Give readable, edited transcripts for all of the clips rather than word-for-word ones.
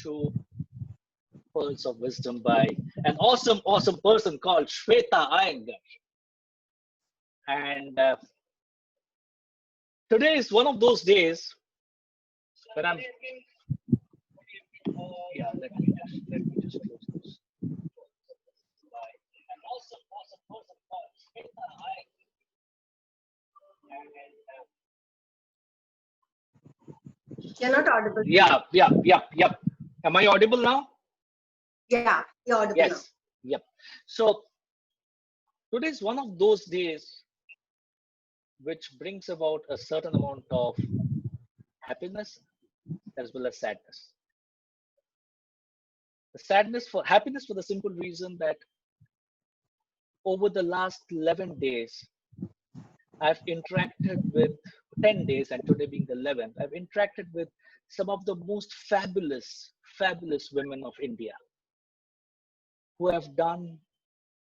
to Pearls of Wisdom by an awesome, awesome person called Shweta Iyengar. And today is one of those days when I'm. Yeah, let me just close this. By an awesome, awesome person called Shweta Iyengar. You're not audible. Yeah. Am I audible now? Yeah, you're audible now. Yes. Yep. So today is one of those days which brings about a certain amount of happiness as well as sadness. The sadness for happiness for the simple reason that over the last 11 days, I've interacted with 10 days, and today being the 11th, I've interacted with some of the most fabulous, fabulous women of India who have done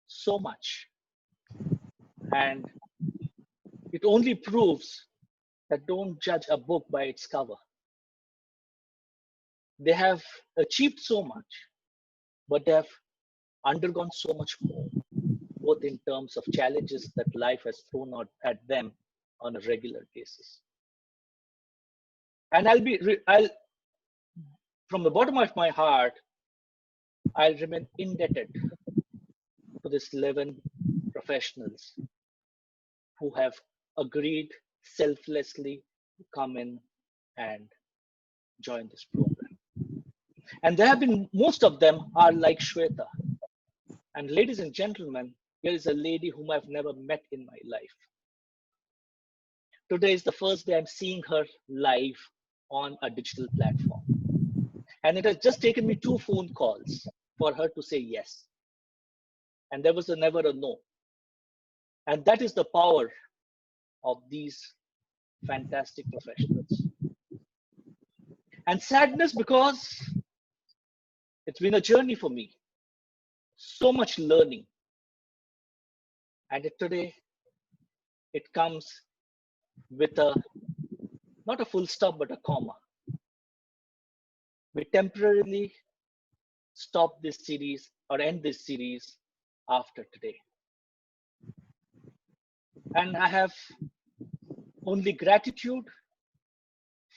so much. And it only proves that don't judge a book by its cover. They have achieved so much, but they have undergone so much more, both in terms of challenges that life has thrown out at them on a regular basis. And I'll, from the bottom of my heart, I'll remain indebted to these 11 professionals who have agreed selflessly to come in and join this program. And there have been, most of them are like Shweta. And ladies and gentlemen, here is a lady whom I've never met in my life. Today is the first day I'm seeing her live on a digital platform. And it has just taken me 2 phone calls for her to say yes. And there was never a no. And that is the power of these fantastic professionals. And sadness because it's been a journey for me. So much learning. And today it comes with not a full stop, but a comma. We temporarily stop this series or end this series after today. And I have only gratitude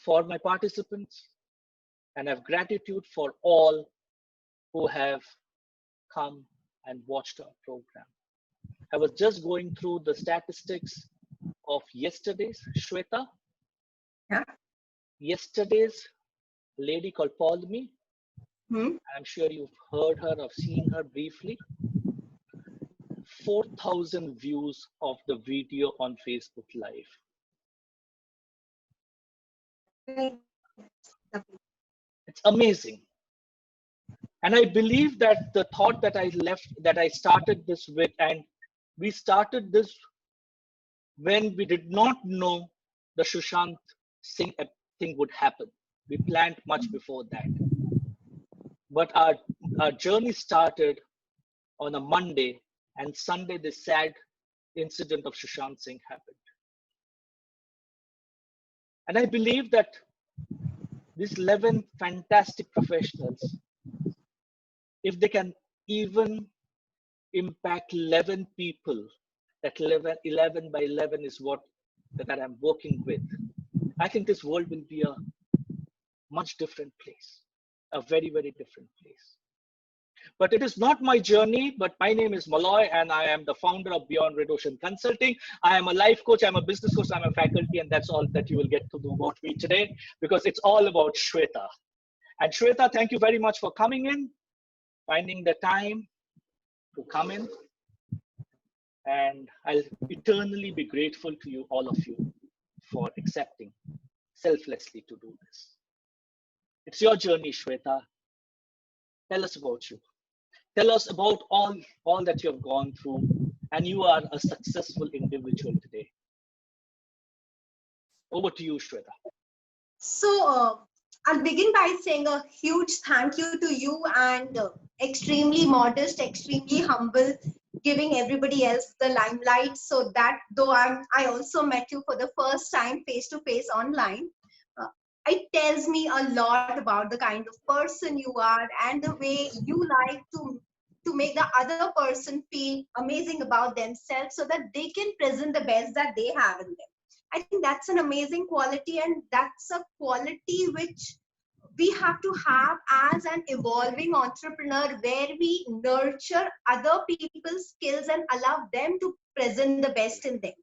for my participants, and I have gratitude for all who have come and watched our program. I was just going through the statistics of yesterday's, Shweta. Yeah. Yesterday's lady called Paulmi. Hmm? I'm sure you've heard her or seen her briefly. 4,000 views of the video on Facebook Live. It's amazing. And I believe that the thought that I started this with, and we started this when we did not know the Sushant Singh thing would happen. We planned much before that. But our journey started on a Monday, and Sunday, the sad incident of Sushant Singh happened. And I believe that these 11 fantastic professionals, if they can even impact 11 people, that 11 by 11 is what that I'm working with. I think this world will be a much different place, a very, very different place. But it is not my journey, but my name is Malloy, and I am the founder of Beyond Red Ocean Consulting. I am a life coach, I'm a business coach, I'm a faculty, and that's all that you will get to know about me today, because it's all about Shweta. And Shweta, thank you very much for coming in, finding the time to come in. And I'll eternally be grateful to you, all of you, for accepting selflessly to do this. It's your journey, Shweta. Tell us about you. Tell us about all that you have gone through, and you are a successful individual today. Over to you, Shweta. So I'll begin by saying a huge thank you to you, and extremely modest, extremely humble, giving everybody else the limelight, so that though I also met you for the first time face to face online, it tells me a lot about the kind of person you are and the way you like to make the other person feel amazing about themselves so that they can present the best that they have in them. I think that's an amazing quality, and that's a quality which we have to have as an evolving entrepreneur, where we nurture other people's skills and allow them to present the best in them.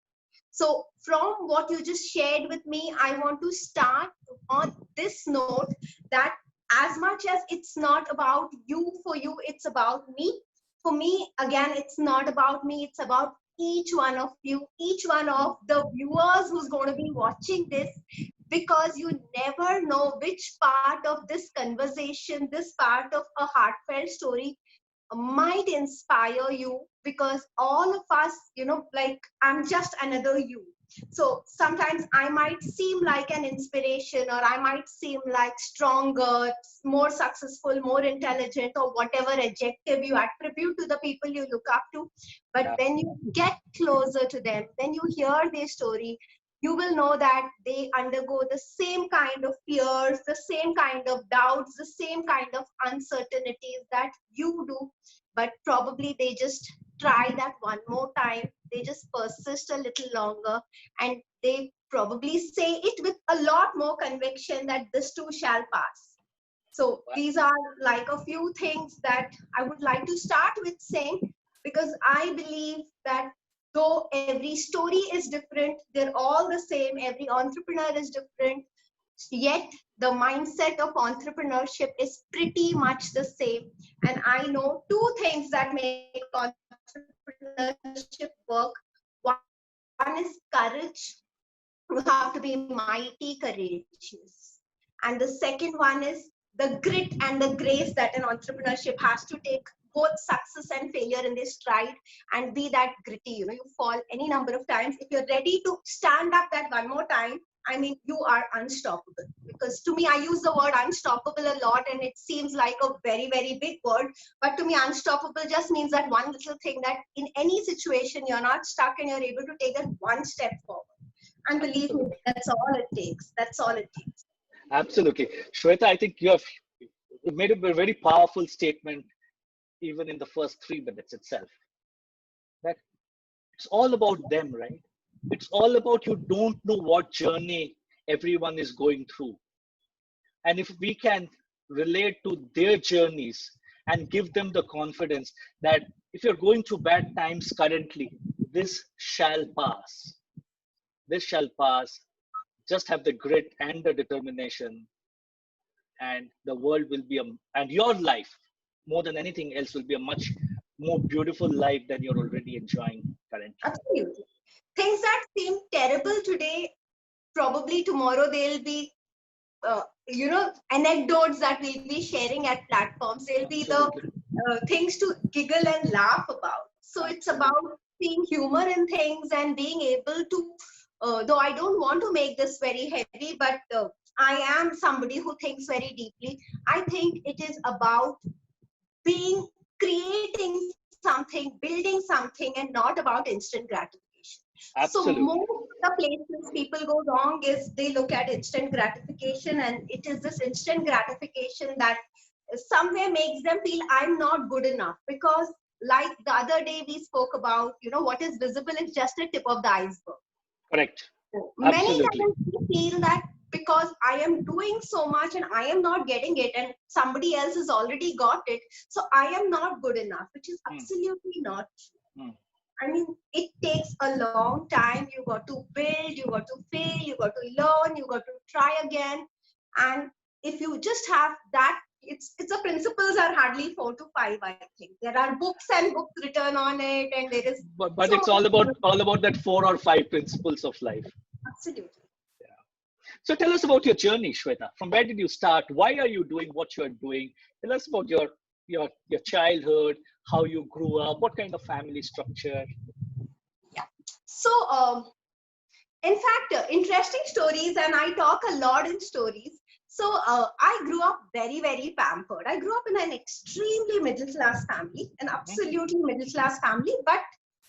So from what you just shared with me, I want to start on this note that as much as it's not about you, for you, it's about me. For me, again, it's not about me, it's about each one of you, each one of the viewers who's going to be watching this, because you never know which part of this conversation, this part of a heartfelt story might inspire you, because all of us, like, I'm just another you. So sometimes I might seem like an inspiration, or I might seem like stronger, more successful, more intelligent, or whatever adjective you attribute to the people you look up to. But Yeah. when you get closer to them, when you hear their story, you will know that they undergo the same kind of fears, the same kind of doubts, the same kind of uncertainties that you do. But probably they just try that one more time, they just persist a little longer, and they probably say it with a lot more conviction that this too shall pass. So these are like a few things that I would like to start with saying, because I believe that though every story is different, they're all the same, every entrepreneur is different, yet the mindset of entrepreneurship is pretty much the same. And I know two things that make entrepreneurship work. One is courage. You have to be mighty courageous. And the second one is the grit and the grace that an entrepreneurship has to take both success and failure in their stride and be that gritty. You fall any number of times. If you're ready to stand up that one more time, I mean, you are unstoppable. Because to me, I use the word unstoppable a lot, and it seems like a very, very big word. But to me, unstoppable just means that one little thing, that in any situation, you're not stuck and you're able to take that one step forward. And believe me, that's Absolutely. all it takes. That's all it takes. Absolutely. Shweta, I think you made a very powerful statement even in the first 3 minutes itself. That it's all about them, right? It's all about you don't know what journey everyone is going through. And if we can relate to their journeys and give them the confidence that if you're going through bad times currently, this shall pass. This shall pass. Just have the grit and the determination, and the world will be and your life more than anything else will be a much more beautiful life than you're already enjoying currently. Absolutely. Things that seem terrible today, probably tomorrow they'll be, anecdotes that we'll be sharing at platforms. They'll be the Absolutely. things to giggle and laugh about. So it's about Absolutely. seeing humor in things and being able to, though I don't want to make this very heavy, but I am somebody who thinks very deeply. I think it is about being creating something, building something, and not about instant gratification. So most Absolutely. of the places people go wrong is they look at instant gratification, and it is this instant gratification that somewhere makes them feel I'm not good enough. Because like the other day we spoke about, what is visible is just a tip of the iceberg. Correct. Many Absolutely. times we feel that because I am doing so much and I am not getting it, and somebody else has already got it, so I am not good enough, which is Hmm, absolutely not true. hmm. I mean, it takes a long time. You got to build, you got to fail, you got to learn, you got to try again. And if you just have that, it's the principles are hardly 4 to 5, I think. There are books and books written on it, and there is But so it's much. all about that 4 or 5 principles of life. Absolutely. So tell us about your journey, Shweta. From where did you start? Why are you doing what you're doing? Tell us about your childhood, how you grew up, what kind of family structure. Yeah. So, in fact, interesting stories, and I talk a lot in stories. So, I grew up very, very pampered. I grew up in an extremely middle class family, an Mhm. absolutely middle class family, but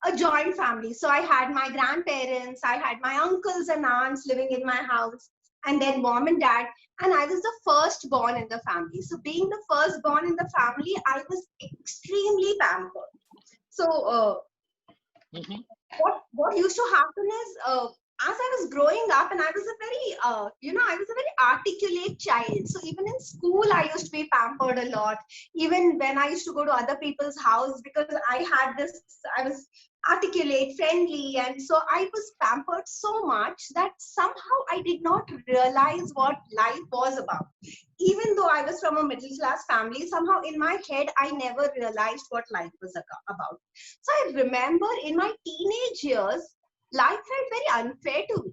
a joint family. So, I had my grandparents, I had my uncles and aunts living in my house. and then mom and dad. And I was the first born in the family. So being the first born in the family, I was extremely pampered. So Mm-hmm. what used to happen is, as I was growing up, and I was a very I was a very articulate child. So even in school, I used to be pampered a lot. Even when I used to go to other people's house, because I was articulate, friendly, and so I was pampered so much that somehow I did not realize what life was about. Even though I was from a middle class family, somehow in my head I never realized what life was about. So I remember in my teenage years, life felt very unfair to me.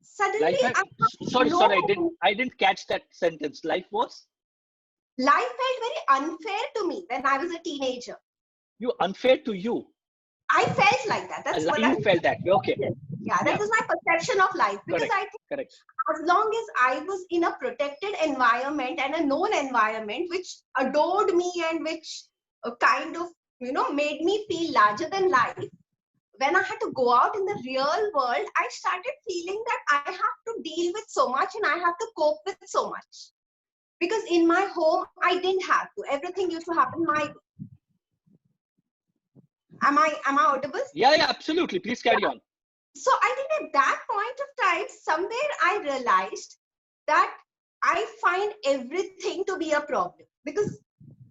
Suddenly, Life had, I had sorry, no, sorry, I didn't catch that sentence. Life was, life felt very unfair to me when I was a teenager. you unfair to you. I felt like that. You felt that. Okay. Yeah, that Yeah. was my perception of life, because Correct. I think Correct. as long as I was in a protected environment and a known environment which adored me and which kind of made me feel larger than life, when I had to go out in the real world, I started feeling that I have to deal with so much and I have to cope with so much. Because in my home, I didn't have to. Everything used to happen my way. Am I audible? Yeah, yeah, absolutely. Please carry on. So I think at that point of time, somewhere I realized that I find everything to be a problem, because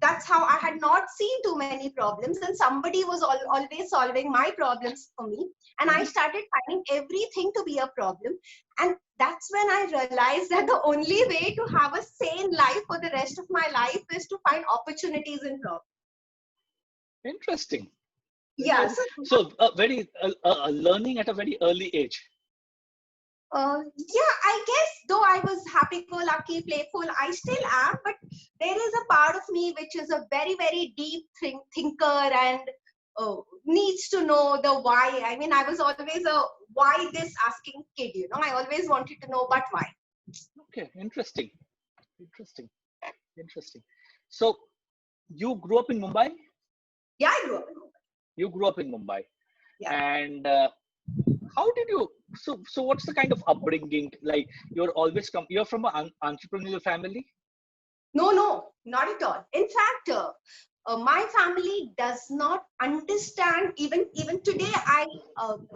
that's how I had not seen too many problems, and somebody was always solving my problems for me. And I Mhm. started finding everything to be a problem. And that's when I realized that the only way to have a sane life for the rest of my life is to find opportunities in problems. Interesting. Yeah. Interesting. So So, very learning at a very early age. yeah, I guess though I was happy-go-lucky, playful, I still am. But there is a part of me which is a very, very deep thinker and needs to know the why. I mean, I was always a why this asking kid. I always wanted to know, but why? Okay. Interesting. Interesting. Interesting. So, you grew up in Mumbai. Yeah, I grew up in Mumbai. You grew up in Mumbai, Yeah. and how did you? So, what's the kind of upbringing? Like, you're from an entrepreneurial family. No, not at all. In fact, my family does not understand. Even today, I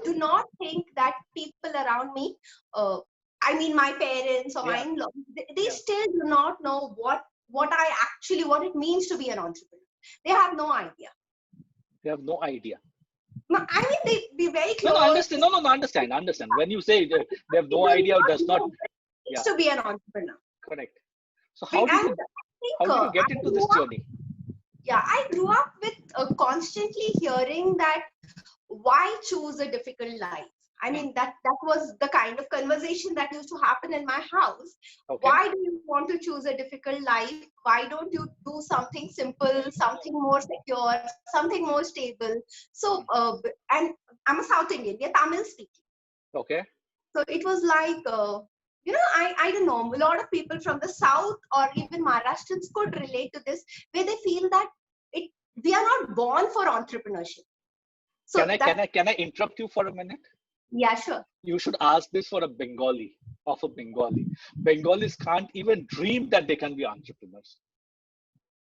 do not think that people around me, uh, I mean my parents or my Yeah. in-laws, they Yeah. still do not know what it means to be an entrepreneur. They have no idea. They have no idea. I mean, they be very No, no, close. understand. No, no, no, understand. Understand. When you say they have They no do idea, not does know not. what it means Yeah. to be an entrepreneur. Correct. So, And I think how did you get I into grew this up journey? yeah, I grew up with constantly hearing that why choose a difficult life. I Hmm. mean, that was the kind of conversation that used to happen in my house. Okay. Why do you want to choose a difficult life? Why don't you do something simple, something more secure, something more stable? So Hmm. and I'm a South Indian, we're Tamil speaking. Okay. So it was like, I don't know, a lot of people from the South or even Maharashtrians could relate to this, where they feel that it we are not born for entrepreneurship. Can So I that, can I can I interrupt you for a minute? yeah, sure. You should ask this for a Bengali, of a Bengali. Bengalis can't even dream that they can be entrepreneurs.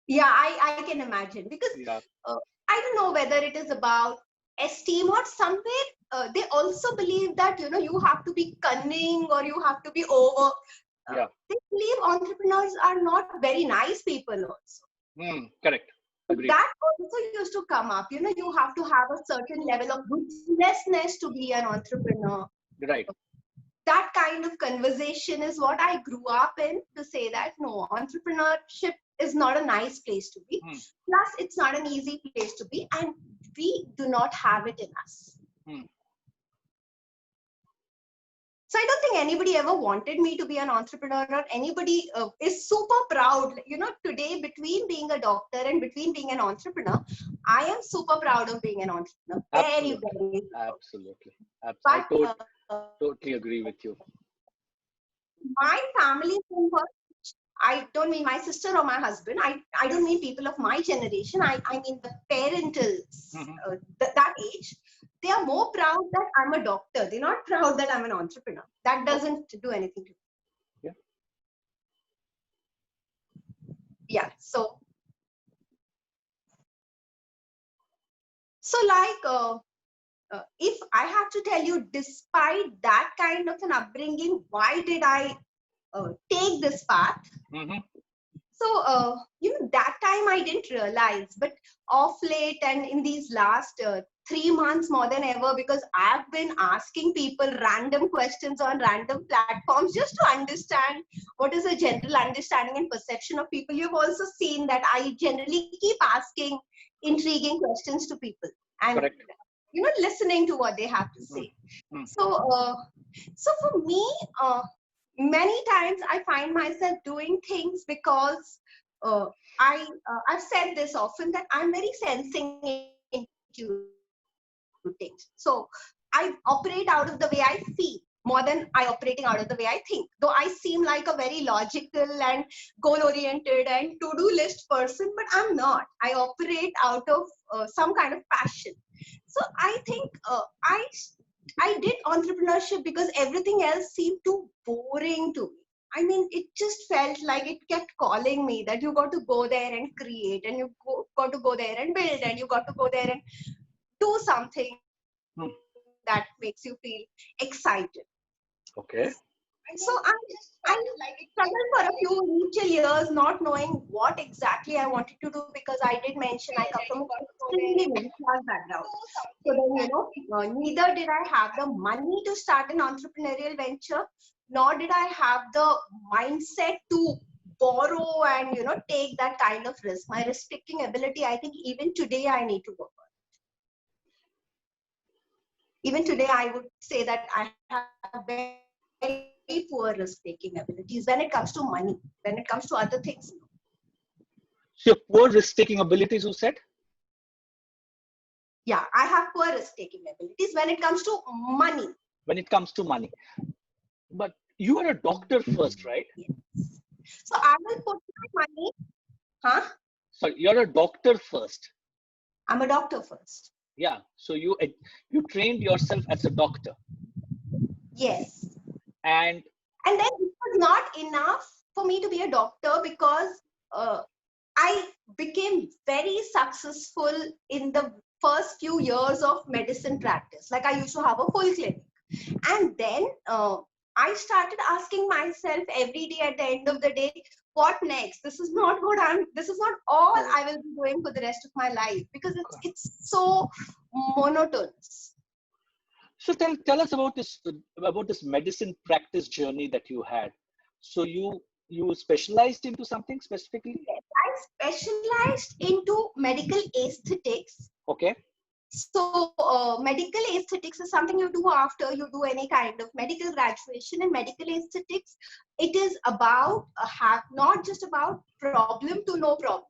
Yeah, I can imagine, because Yeah. uh, I don't know whether it is about esteem or somewhere. They also believe that you have to be cunning or you have to be over. Yeah. They believe entrepreneurs are not very nice people also. Correct. Agreed. That also used to come up. You have to have a certain level of ruthlessness to be an entrepreneur. Right. That kind of conversation is what I grew up in, to say that no, entrepreneurship is not a nice place to be. Hmm. Plus, it's not an easy place to be, and we do not have it in us. Hmm. So I don't think anybody ever wanted me to be an entrepreneur, or anybody is super proud. Today, between being a doctor and between being an entrepreneur, I am super proud of being an entrepreneur. Very, Absolutely. very proud. Absolutely. I But totally agree with you. my family member, I don't mean my sister or my husband. I don't mean people of my generation. I mean the parental Mhm. that age. they are more proud that I'm a doctor. They're not proud that I'm an entrepreneur. That doesn't do anything to me. Yeah. Yeah. So like, if I have to tell you, despite that kind of an upbringing, why did I take this path? Mm-hmm. So, that time I didn't realize, but of late and in these last 3 months more than ever, because I've been asking people random questions on random platforms just to understand what is a general understanding and perception of people. You've also seen that I generally keep asking intriguing questions to people and, Correct. listening to what they have to Mm. say. Mm. So for me, many times I find myself doing things because I've said this often that I'm very sensing into things. So I operate out of the way I feel more than I operating out of the way I think. Though I seem like a very logical and goal oriented and to-do list person, but I'm not. I operate out of some kind of passion. So I think I did entrepreneurship because everything else seemed too boring to me. I mean, it just felt like it kept calling me that you got to go there and create, and got to go there and build, and you got to go there and do something that makes you feel excited. Okay. So I struggled for a few initial years, not knowing what exactly I wanted to do, because I did mention I come from an extremely middle class background. So then, neither did I have the money to start an entrepreneurial venture, nor did I have the mindset to borrow and take that kind of risk. My risk taking ability, I think even today I need to work on. Even today I would say that I have very poor risk taking abilities when it comes to money. When it comes to other things, no. So your poor risk-taking abilities, who said? Yeah, I have poor risk taking abilities when it comes to money. When it comes to money. But you are a doctor first, right? Yes. So I will put my money. Huh? So you're a doctor first. I'm a doctor first. Yeah. So you trained yourself as a doctor. Yes. And And then it was not enough for me to be a doctor, because uh, I became very successful in the first few years of medicine practice. Like, I used to have a full clinic. And then I started asking myself every day at the end of the day, what next? This is not all I will be doing for the rest of my life, because it's so monotonous. so tell us about this medicine practice journey that you had. So you specialized into something specifically? Yes, I specialized into medical aesthetics. Okay. So, medical aesthetics is something you do after you do any kind of medical graduation. In medical aesthetics, it is about not just about problem to no problem.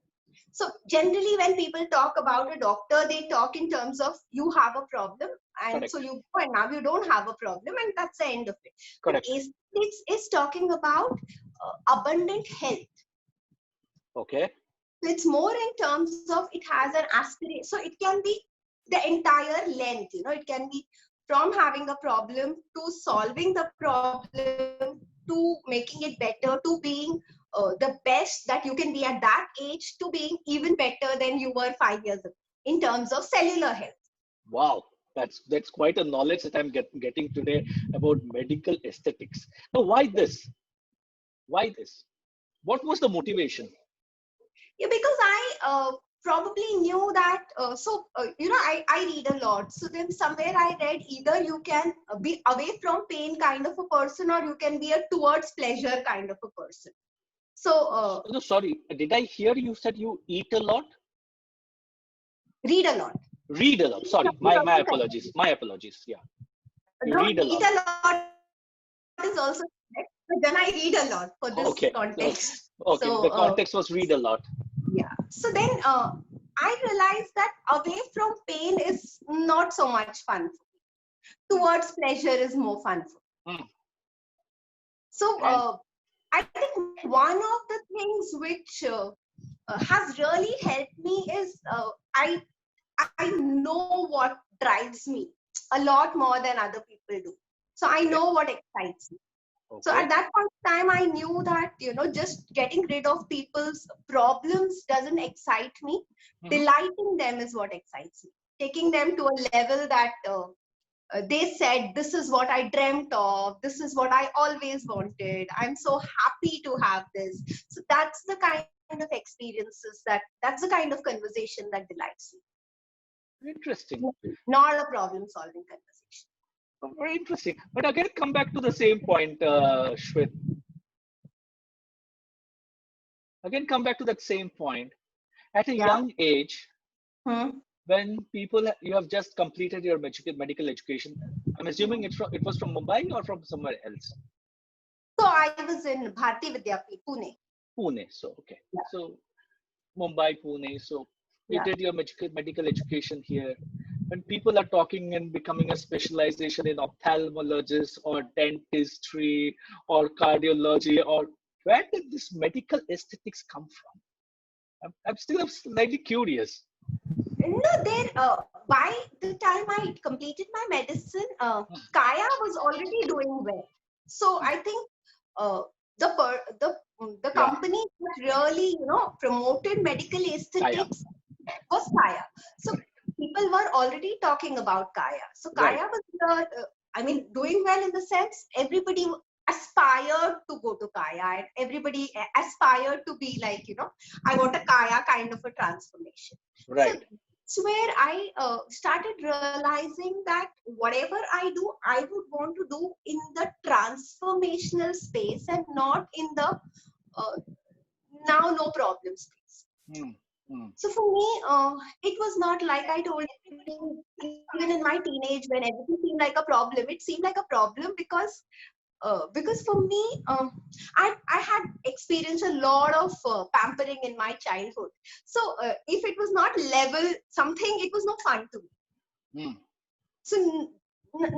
So, generally, when people talk about a doctor, they talk in terms of you have a problem, and so Correct. you go and now you don't have a problem, and that's the end of it. But Correct. aesthetics is talking about abundant health. Okay. So it's more in terms of it has an aspiration. So it can be the entire length, it can be from having a problem to solving the problem to making it better to being the best that you can be at that age to being even better than you were 5 years ago in terms of cellular health. Wow. That's quite a knowledge that I'm getting today about medical aesthetics. Now, why this? Why this? What was the motivation? Yeah, because I probably knew that. I read a lot. So then somewhere I read either you can be away from pain kind of a person, or you can be a towards pleasure kind of a person. So No, sorry. Did I hear you said you eat a lot? read a lot. Read a lot. Sorry. My apologies. My apologies. Yeah. You No, read a eat lot. a lot is also correct, but then I read a lot for this context. Okay. So Okay. Okay. The context was read a lot. yeah. So then I realized that away from pain is not so much fun. Towards pleasure is more fun. Hmm. So And I think one of the things which has really helped me is I know what drives me a lot more than other people do. So I know what excites me. So Okay. at that point of time, I knew that, just getting rid of people's problems doesn't excite me. Mhm. Delighting them is what excites me. Taking them to a level that they said, this is what I dreamt of. This is what I always wanted. I'm so happy to have this. So that's the kind of experiences that's the kind of conversation that delights Interesting. me. Not a problem solving conversation. Very interesting. But again, come back to the same point, Shwet. Again, come back to that same point. At a Yeah. young age, Hmm. when you have just completed your medical education, I'm assuming it was from Mumbai or from somewhere else. So I was in Bharati Vidyapit, Pune. Pune. So okay. Yeah. So Mumbai, Pune. So you Yeah. did your medical education here. When people are talking and becoming a specialization in ophthalmologist or dentistry or cardiology, or where did this medical aesthetics come from? I'm still slightly curious. No, there. By the time I completed my medicine, Kaya was already doing well. So I think uh, the Yeah, company that really promoted medical Kaya. aesthetics was Kaya. So people were already talking about Kaya. So Right, Kaya was doing well in the sense everybody aspired to go to Kaya and everybody aspired to be like, I want a Kaya kind of a transformation. So right. that's where I started realizing that whatever I do, I would want to do in the transformational space and not in the uh, now no problem space. Hmm, hmm. So for me, it was not like I told you, even in my teenage when everything seemed like a problem. It seemed like a problem because for me, I had experienced a lot of pampering in my childhood. So if it was not level something, it was no fun to me. Hmm. So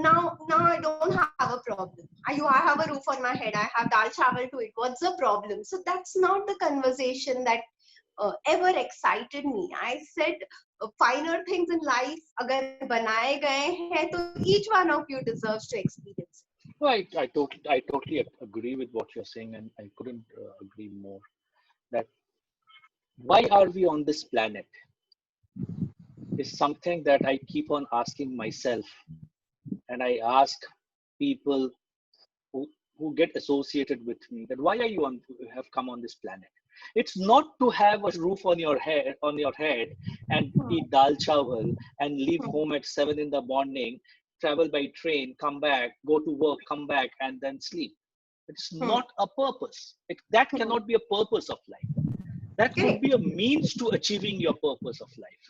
now I don't have a problem. I have a roof on my head. I have dal chawal to it. What's the problem? So that's not the conversation that ever excited me. I said finer things in life अगर बनाए गए हैं तो each one of you deserves to experience it. Well, I totally agree with what you're saying, and I couldn't agree more. That why are we on this planet is something that I keep on asking myself, and I ask people who, who get associated with me that why are you have come on this planet. It's not to have a roof on your head and eat dal chawal and leave Hmm. home at 7 in the morning, travel by train, come back, go to work, come back, and then sleep. It's Hmm. not a purpose. That Hmm. cannot be a purpose of life. That could Correct. be a means to achieving your purpose of life.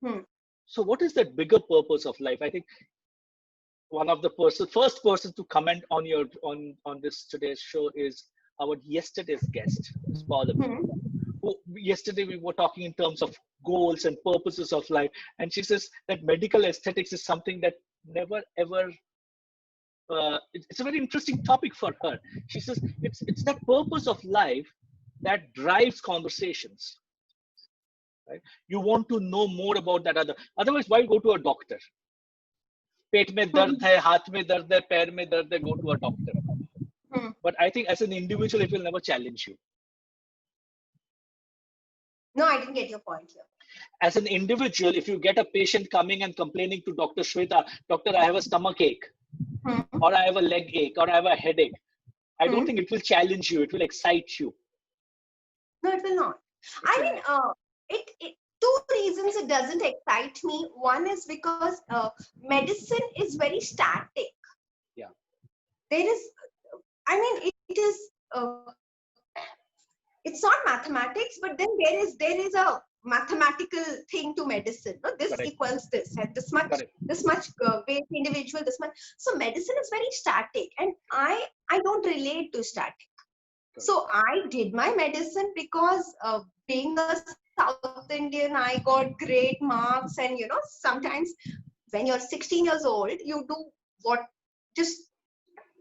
Hmm. So what is that bigger purpose of life? I think one of the first person to comment on your on this today's show is our yesterday's guest, Ms. Paulavi. Hmm. Who, yesterday we were talking in terms of goals and purposes of life, and she says that medical aesthetics is something that never ever. It's a very interesting topic for her. She says it's that purpose of life that drives conversations. Right? You want to know more about that other. Otherwise, why go to a doctor? पेट में दर्द Hmm. है, हाथ में दर्द है, पैर में दर्द है, go to a doctor. Hmm. But I think as an individual, it will never challenge you. No, I didn't get your point here. As an individual, if you get a patient coming and complaining to Dr. Shweta, doctor, I have a stomach ache, Hmm. or I have a leg ache, or I have a headache, I don't Hmm. think it will challenge you. It will excite you. No, it will not. It I will mean, not. it two reasons it doesn't excite me. One is because medicine is very static. Yeah. There is, I mean, it is. It's not mathematics, but then there is a mathematical thing to medicine. No, this Correct. equals this, and Correct. this much weight individual, this much. So medicine is very static, and I don't relate to static. Correct. So I did my medicine because being a South Indian, I got great marks, and sometimes when you're 16 years old, you do what just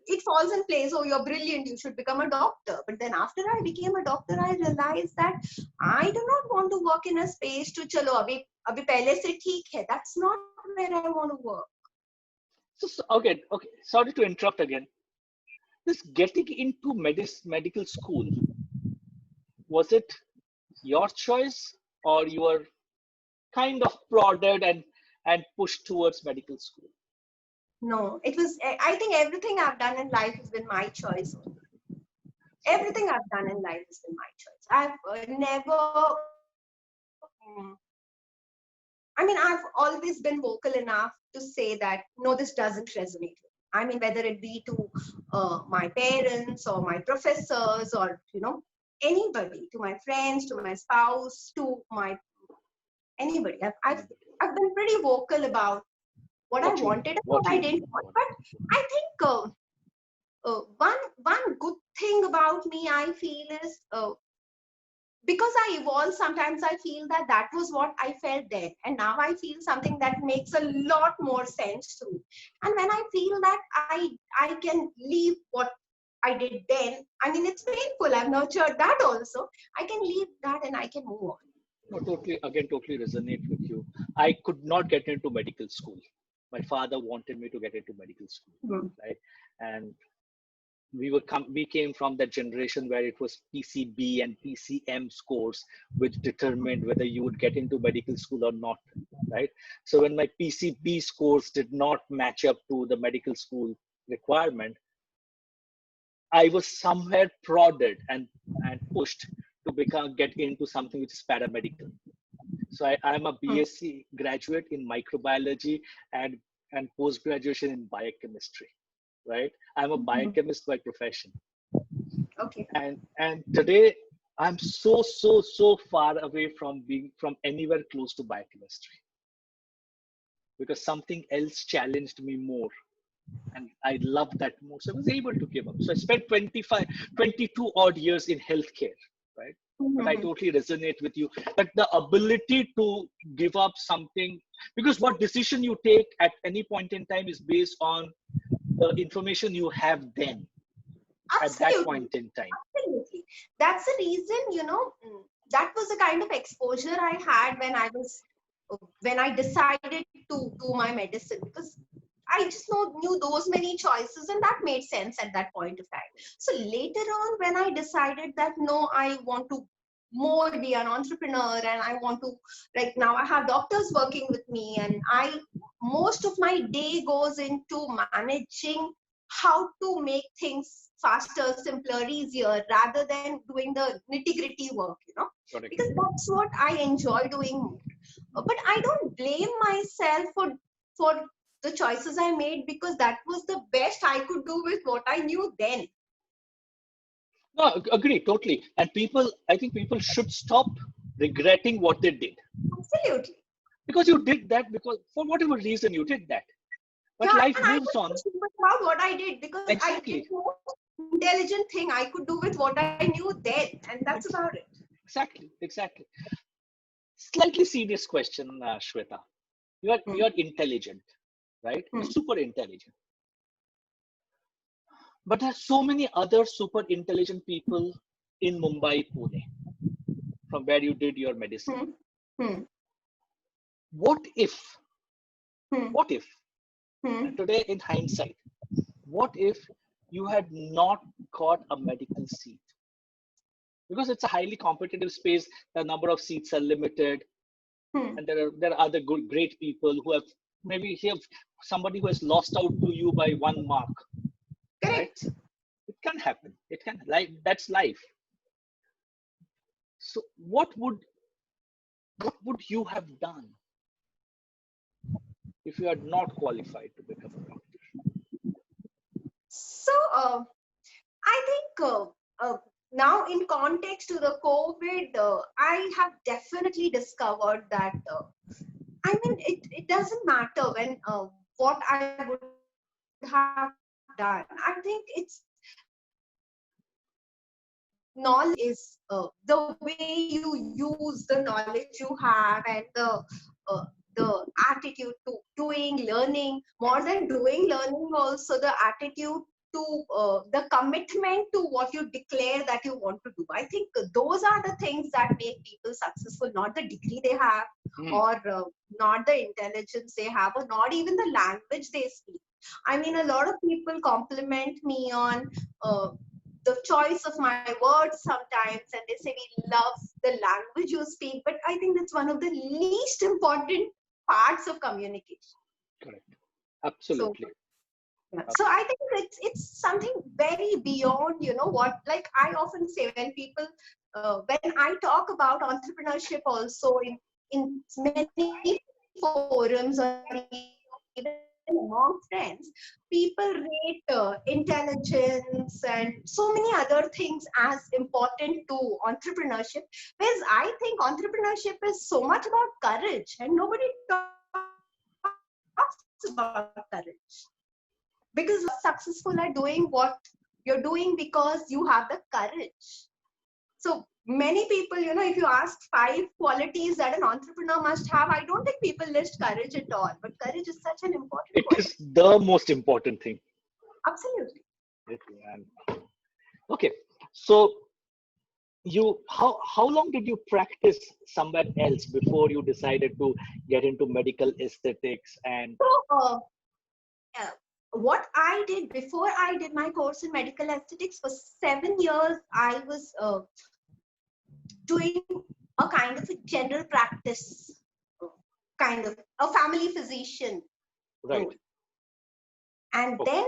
it falls in place. Oh, you're brilliant, you should become a doctor. But then after I became a doctor, I realized that I do not want to work in a space to chalo abhi pehle se theek hai. That's not where I want to work. Okay. Sorry to interrupt again. This getting into medical school, was it your choice, or you were kind of prodded and pushed towards medical school? No, it was, I think everything I've done in life has been my choice. Everything I've done in life has been my choice. I've never, I mean, I've always been vocal enough to say that, no, this doesn't resonate with me. I mean, whether it be to my parents or my professors or, anybody, to my friends, to my spouse, to my anybody. I've been pretty vocal about what I What you wanted and what what I you didn't want. But I think one good thing about me, I feel, is because I evolved. Sometimes I feel that was what I felt then, and now I feel something that makes a lot more sense to me. And when I feel that I can leave what I did then, I mean, it's painful. I've nurtured that also. I can leave that and I can move on. No, totally resonate with you. I could not get into medical school. My father wanted me to get into medical school, Hmm. right? And we came from that generation where it was PCB and PCM scores which determined whether you would get into medical school or not, right? So when my PCB scores did not match up to the medical school requirement, I was somewhere prodded and pushed to get into something which is paramedical. So I'm a Hmm. BSc graduate in microbiology and post graduation in biochemistry, right? I'm a Hmm. biochemist by profession, Okay. and today I'm so far away from anywhere close to biochemistry because something else challenged me more, and I loved that more. So I was able to give up. So I spent 22 odd years in healthcare, right? But I Hmm. totally resonate with you that the ability to give up something, because what decision you take at any point in time is based on the information you have then at that Absolutely. point in time. Absolutely. That's the reason, that was the kind of exposure I had when I decided to do my medicine, because I just knew those many choices, and that made sense at that point of time. So later on, when I decided that no, I want to more be an entrepreneur, and I want to, like, now I have doctors working with me, and I most of my day goes into managing how to make things faster, simpler, easier, rather than doing the nitty gritty work, Correct. because that's what I enjoy doing. But I don't blame myself for the choices I made, because that was the best I could do with what I knew then. No, agree totally. And I think people should stop regretting what they did, Absolutely. because you did that because for whatever reason you did that. But Yeah, life and I moves was on. just super proud what I did, because I did Exactly. the most intelligent thing I could do with what I knew then, and that's Ex- about it. exactly. Slightly serious question, Shweta. Hmm. You're intelligent, right? You're Hmm. super intelligent. But there's so many other super intelligent people in Mumbai, Pune, from where you did your medicine. Hmm. Hmm. What if, Hmm. what if, Hmm. and today in hindsight, what if you had not got a medical seat? Because it's a highly competitive space, the number of seats are limited, Hmm. and there are other great people who have maybe have somebody who has lost out to you by 1 mark, right? Correct. It can happen. It can, like, that's life. So what would you have done if you had not qualified to become a doctor? So, I think now, in context to the COVID, I have definitely discovered that, I mean, it doesn't matter when what I would have done. I think it's knowledge is the way you use the knowledge you have, and the attitude to doing learning, more than doing learning, also the attitude to the commitment to what you declare that you want to do. I think those are the things that make people successful, not the degree they have, Hmm. or not the intelligence they have, or not even the language they speak. I mean, a lot of people compliment me on the choice of my words sometimes, and they say we love the language you speak, but I think that's one of the least important parts of communication. Correct. So Absolutely. yeah. Ab- So I think it's something very beyond, what, like I often say when people, when I talk about entrepreneurship also in many forums or even among friends, people rate intelligence and so many other things as important to entrepreneurship. Whereas I think entrepreneurship is so much about courage, and nobody talks about courage. Because you are successful at doing what you're doing because you have the courage. So many people, if you ask 5 qualities that an entrepreneur must have, I don't think people list courage at all. But courage is such an important It quality. is the most important thing. Absolutely. And okay, so how long did you practice somewhere else before you decided to get into medical aesthetics? And So, uh, what I did before I did my course in medical aesthetics for 7 years, I was doing a kind of a general practice, uh, kind of a family physician right. role. And Okay. then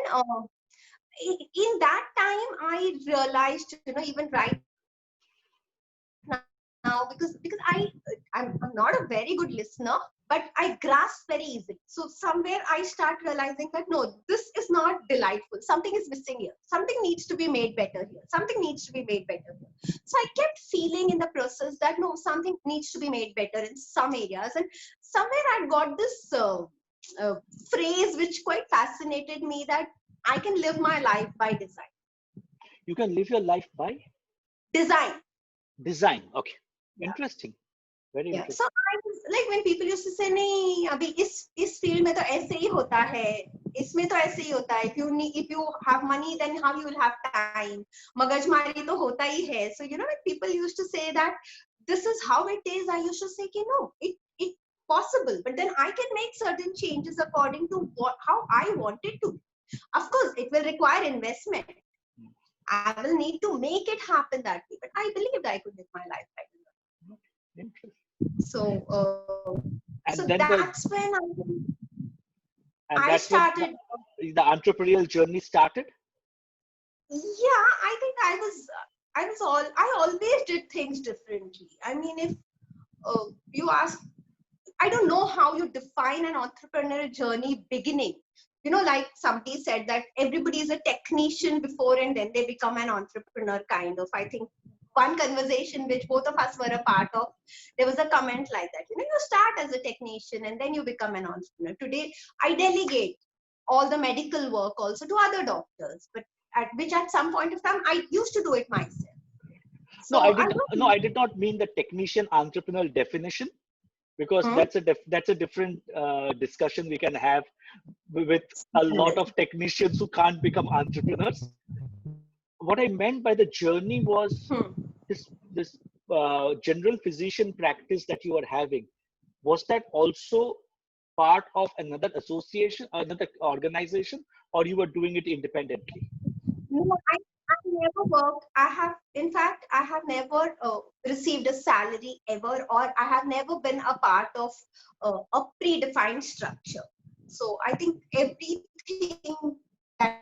in that time, I realized, even right now, because I'm not a very good listener, but I grasp very easily. So somewhere I start realizing that no, this is not delightful. Something is missing here. Something needs to be made better here. Something needs to be made better here. So I kept feeling in the process that no, something needs to be made better in some areas. And somewhere I got this uh, phrase which quite fascinated me, that I can live my life by design. You can live your life by Design. design. Okay. Yeah. Interesting. Very Yeah. So interesting. I was like, when people used to say नहीं अभी इस field में तो ऐसे ही होता है, इसमें तो ऐसे ही होता है, if you have money then how you will have time, मगजमारी तो होता ही है. So when people used to say that this is how it is, I used to say कि no, it possible, but then I can make certain changes according to how I want it to. Of course it will require investment. I will need to make it happen that way, but I believed I could live my life like that. Interesting. So And then that's the when I and that's when started. the entrepreneurial journey started. Yeah, I think I always did things differently. I mean, if you ask, I don't know how you define an entrepreneurial journey beginning. Like somebody said that everybody is a technician before and then they become an entrepreneur, kind of. I think one conversation which both of us were a part of, there was a comment like that. You start as a technician and then you become an entrepreneur. Today, I delegate all the medical work also to other doctors, but at some point of time, I used to do it myself. No, So I don't I did not mean the technician entrepreneurial definition, because know. that's a different discussion we can have with a lot of technicians who can't become entrepreneurs. What I meant by the journey was Hmm. this general physician practice that you are having. Was that also part of another association, another organization, or you were doing it independently? No, I never worked. In fact, I have never received a salary ever, or I have never been a part of a predefined structure. So I think everything that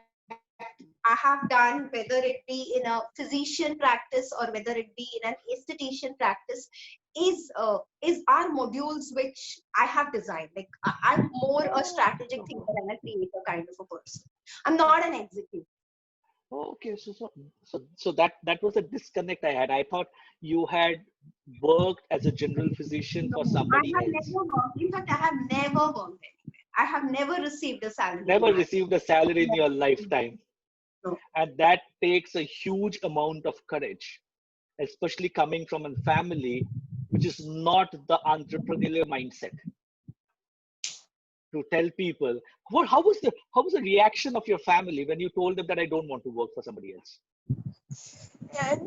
I have done, whether it be in a physician practice or whether it be in an esthetician practice, is our modules which I have designed. Like I'm more a strategic thinker and a creator kind of a person. I'm not an executive. Okay, so that was a disconnect I had. I thought you had worked as a general physician No, for I somebody have else, never worked. In fact, I have never worked anywhere. I have never received a salary in never my received a salary in life. your lifetime. No. And that takes a huge amount of courage, especially coming from a family which is not the entrepreneurial mindset, to tell people. How was the reaction of your family when you told them that I don't want to work for somebody else?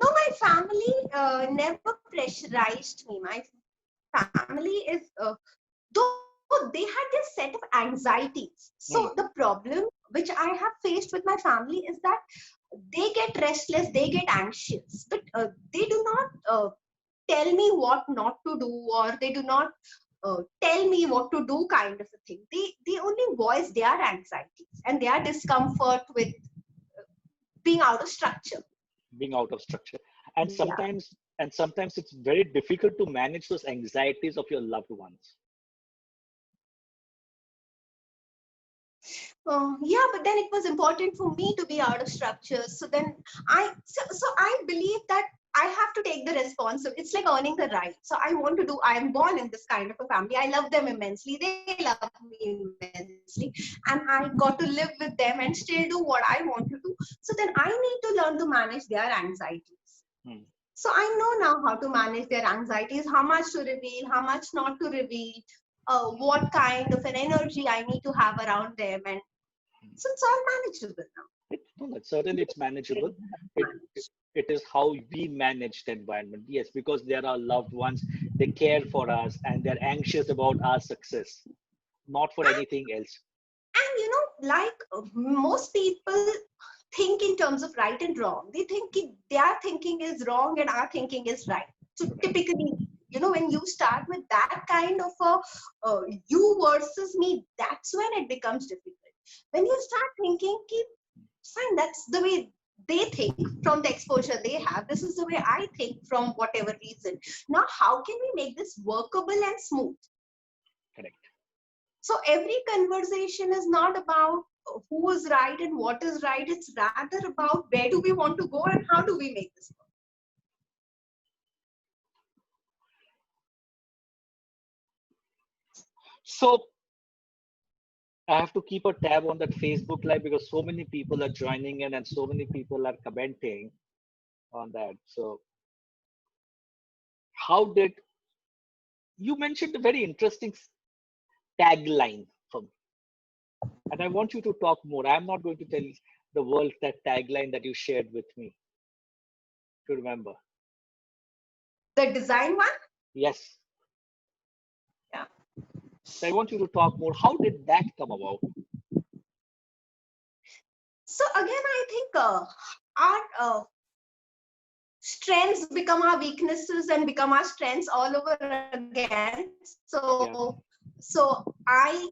No, my family never pressurized me. My family is, though they had their set of anxieties. So the problem which I have faced with my family is that they get restless, they get anxious, but they do not tell me what not to do, or they do not tell me what to do, kind of a thing. They only voice their anxieties and their discomfort with being out of structure. Being out of structure. And Yeah. sometimes it's very difficult to manage those anxieties of your loved ones. Yeah, but then it was important for me to be out of structure. So then so I believe that I have to take the responsibility. It's like earning the right. So I want to do, I am born in this kind of a family. I love them immensely. They love me immensely. And I got to live with them and still do what I want to do. So then I need to learn to manage their anxieties. Hmm. So I know now how to manage their anxieties, how much to reveal, how much not to reveal, what kind of an energy I need to have around them. And so it's all manageable now. No, certainly it's manageable. It it is how we manage the environment. Yes, because they're our loved ones, they care for us, and they're anxious about our success, not for anything else. And like most people think in terms of right and wrong. They think their thinking is wrong and our thinking is right. So Correct. typically, when you start with that kind of a you versus me, that's when it becomes difficult. When you start thinking, fine, that's the way they think from the exposure they have. This is the way I think from whatever reason. Now, how can we make this workable and smooth? Correct. So every conversation is not about who is right and what is right. It's rather about where do we want to go and how do we make this work. So I have to keep a tab on that Facebook Live because so many people are joining in and so many people are commenting on that. So how did you mentioned a very interesting tagline for me, and I want you to talk more. I'm not going to tell the world that tagline that you shared with me to remember. The design one? Yes. Yeah. So I want you to talk more. How did that come about? So again, I think our strengths become our weaknesses and become our strengths all over again. Yeah. So I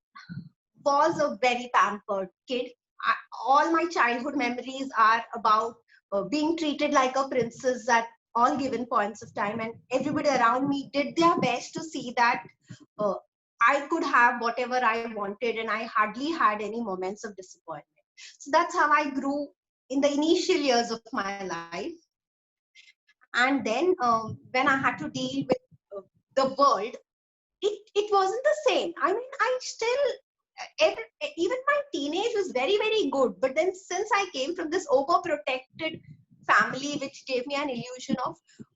was a very pampered kid. All my childhood memories are about being treated like a princess at all given points of time, and everybody around me did their best to see that uh, I could have whatever I wanted, and I hardly had any moments of disappointment. So that's how I grew in the initial years of my life. And then when I had to deal with the world, it wasn't the same. I mean, I still even my teenage was very, very good, but then since I came from this overprotected family which gave me an illusion of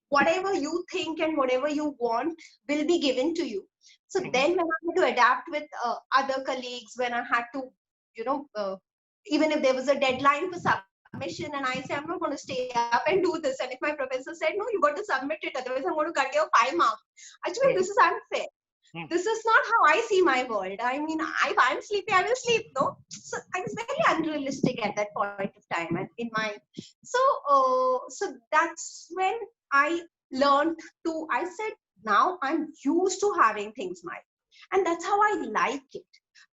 whatever you think and whatever you want will be given to you. So Mhm. then when I had to adapt with other colleagues, when I had to you know uh, even if there was a deadline for submission and I say I'm not going to stay up and do this, and if my professor said no, you got to submit it, otherwise I'm going to cut your 5 marks, I told him this is Mhm. unfair. Mhm. This is not how I see my world. I mean, if I'm sleepy, I will sleep, no? So I was very unrealistic at that point of time and in my so so that's when I learned to I said now I'm used to having things my way. And that's how I like it.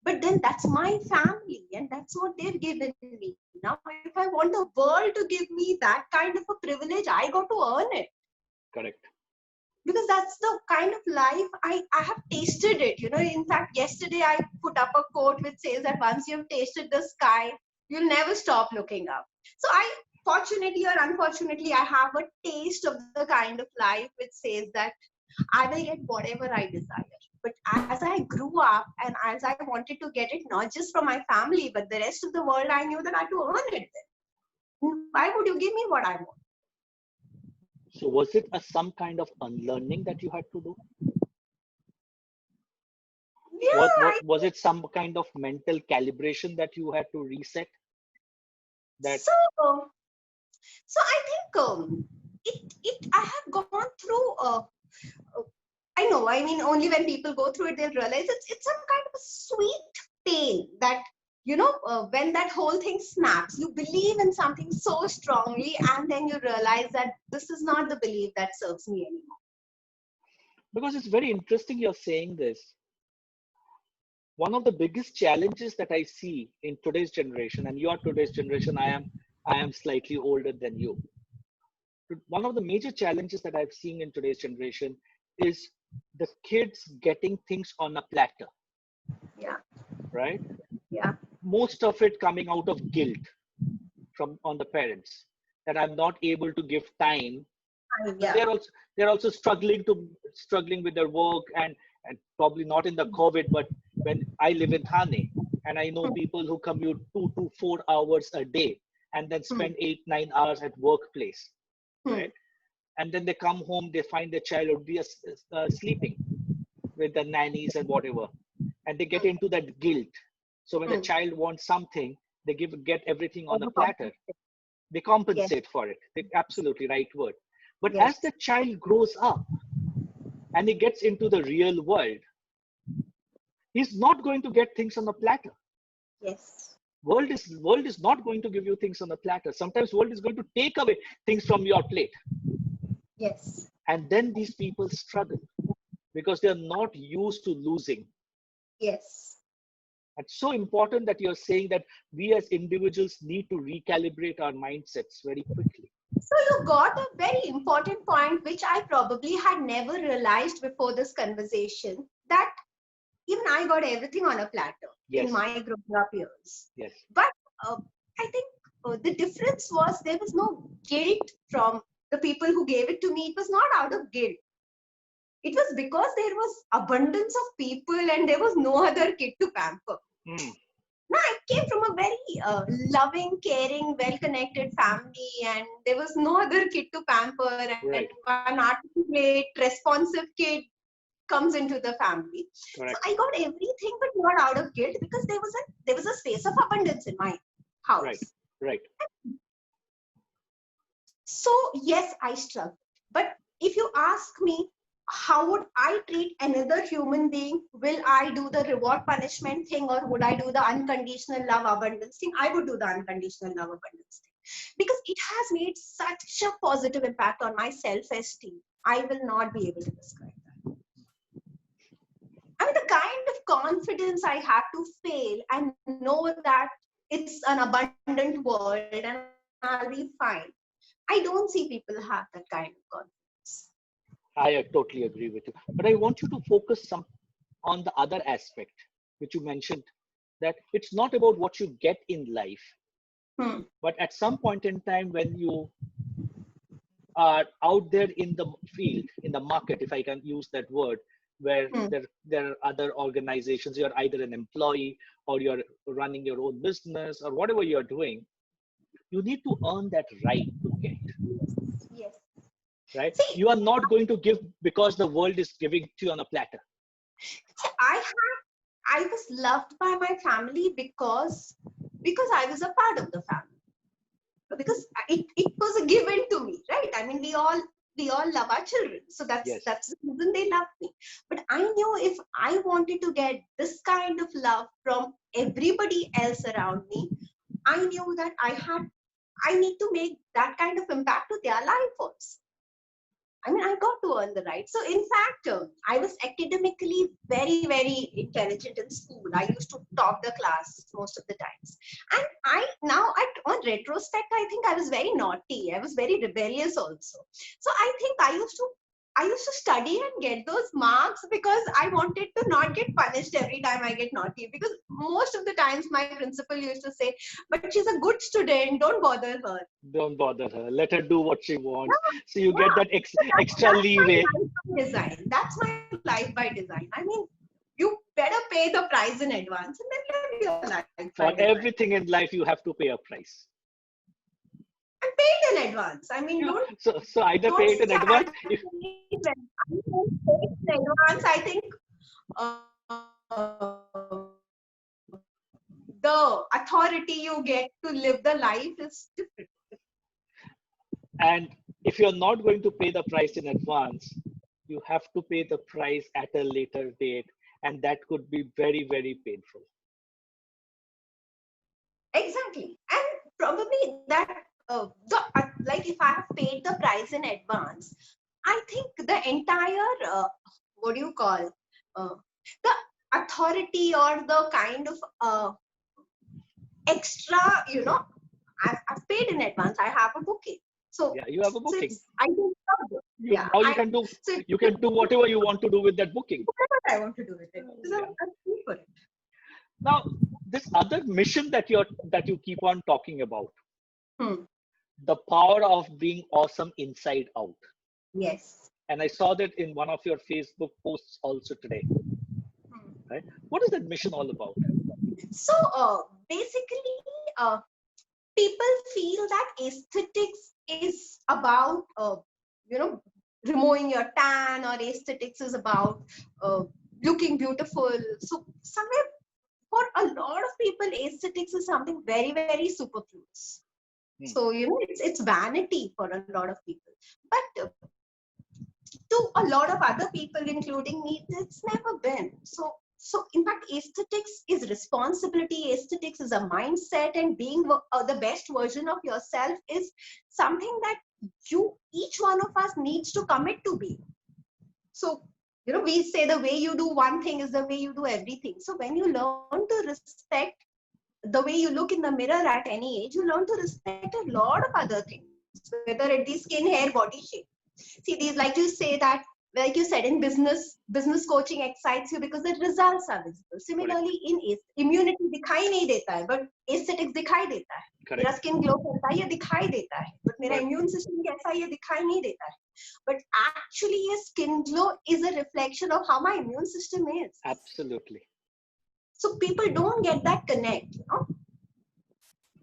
But then that's my family and that's what they've given me. Now, if I want the world to give me that kind of a privilege, I got to earn it. Correct. Because that's the kind of life I have tasted it. In fact, yesterday I put up a quote which says that once you've tasted the sky, you'll never stop looking up. So fortunately or unfortunately, I have a taste of the kind of life which says that I will get whatever I desire. But as I grew up and as I wanted to get it, not just from my family, but the rest of the world, I knew that I had to earn it then. Why would you give me what I want? So was it a some kind of unlearning that you had to do? Yeah, What was it some kind of mental calibration that you had to reset? That so So I think it I have gone through I know. I mean, only when people go through it, they'll realize it's some kind of a sweet pain that, when that whole thing snaps, you believe in something so strongly, and then you realize that this is not the belief that serves me anymore. Because it's very interesting you're saying this. One of the biggest challenges that I see in today's generation, and your today's generation, I am slightly older than you. One of the major challenges that I've seen in today's generation is the kids getting things on a platter, Yeah, right? yeah, Most of it coming out of guilt from on the parents, that I'm not able to give time. yeah. They're also struggling with their work, and probably not in the COVID, but when I live in Thane, and I know Hmm, people who commute 2 to 4 hours a day and then hmm, spend 8 9 hours at workplace, hmm, right? And then they come home, they find their child would be sleeping with the nannies and whatever, and they get hmm, into that guilt. So when the hmm. child wants something, they get everything on a platter. Overcompensate. They Yes, compensate for it. Absolutely right word. But as yes, the child grows up and he gets into the real world, he's not going to get things on a platter. yes, World is not going to give you things on a platter. Sometimes world is going to take away things from your plate. yes. And then these people struggle because they're not used to losing. Yes. It's so important that you're saying that we as individuals need to recalibrate our mindsets very quickly. So you got a very important point, which I probably had never realized before this conversation, that even I got everything on a platter in Yes, my growing up years. yes, But I think the difference was there was no guilt from the people who gave it to me. It was not out of guilt. It was because there was abundance of people and there was no other kid to pamper. mm, No, I came from a very loving, caring, well-connected family, and there was no other kid to pamper, and right, one articulate, responsive kid comes into the family. So I correct, got everything, but not out of guilt, because there was a space of abundance in my right, house. right. So yes, I struggle. But if you ask me, how would I treat another human being? Will I do the reward punishment thing, or would I do the unconditional love abundance thing? I would do the unconditional love abundance thing, because it has made such a positive impact on my self-esteem. I will not be able to describe that. I mean, the kind of confidence I have to fail and know that it's an abundant world and I'll be fine. I don't see people have that kind of confidence. I totally agree with you. But I want you to focus some on the other aspect, which you mentioned, that it's not about what you get in life, Hmm. but at some point in time when you are out there in the field, in the market, if I can use that word, where Hmm. there are other organizations, you're either an employee or you're running your own business or whatever you're doing, you need to earn that right to get, Yes. right? See, You are not going to give because the world is giving to you on a platter. I was loved by my family because I was a part of the family. Because it was a given to me, right? I mean, we all love our children, so that's Yes, that's the reason they love me. But I knew if I wanted to get this kind of love from everybody else around me, I knew that I need to make that kind of impact to their life also. I mean, I got to earn the right. So, in fact, I was academically very, very intelligent in school. I used to top the class most of the times. And on retrospect, I think I was very naughty. I was very rebellious also. So, I think I used to study and get those marks because I wanted to not get punished every time I get naughty. Because most of the times, my principal used to say, "But she's a good student. Don't bother her." don't bother her. Let her do what she wants. Yeah, So you get yeah. that So extra that's my leeway life by design. That's my life by design. I mean, you better pay the price in advance and then live your life by design. for everything in life. You have to pay a price. And pay it in advance. I mean, You don't so either don't pay it in stand advance. to If pay it when I don't pay it in advance. I think the authority you get to live the life is different. and if you're not going to pay the price in advance, you have to pay the price at a later date, and that could be very, very painful. Exactly. And probably that, like if I have paid the price in advance, I think the entire, what do you call, the authority or the kind of extra, I've paid in advance, I have a booking. So, Yeah, you have a so booking. it's, I think, yeah, Now you can do, so you can do whatever you want to do with that booking. whatever I want to do with it. So Yeah. I'm free for it. Now, this other mission that you keep on talking about, Hmm. the power of being awesome inside out. Yes. And I saw that in one of your Facebook posts also today. Hmm. Right? What is that mission all about? So basically, people feel that aesthetics is about, you know, removing your tan, or aesthetics is about looking beautiful. So somewhere for a lot of people, aesthetics is something very, very superfluous. Hmm. So it's vanity for a lot of people. But to a lot of other people, including me, it's never been. So in fact, aesthetics is responsibility. Aesthetics is a mindset, and being the best version of yourself is something that each one of us needs to commit to be. So we say the way you do one thing is the way you do everything. So when you learn to respect the way you look in the mirror at any age, you learn to respect a lot of other things, whether it be skin, hair, body shape. See, these, like you say that, like you said, in business coaching excites you because the results are visible. Correct. Similarly, in immunity दिखाई नहीं देता है, but aesthetics दिखाई देता है. Correct. मेरा skin glow करता है, ये दिखाई देता है, but मेरा Correct. immune system कैसा है, ये दिखाई नहीं देता है. But actually, a skin glow is a reflection of how my immune system is. Absolutely. So people don't get that connect.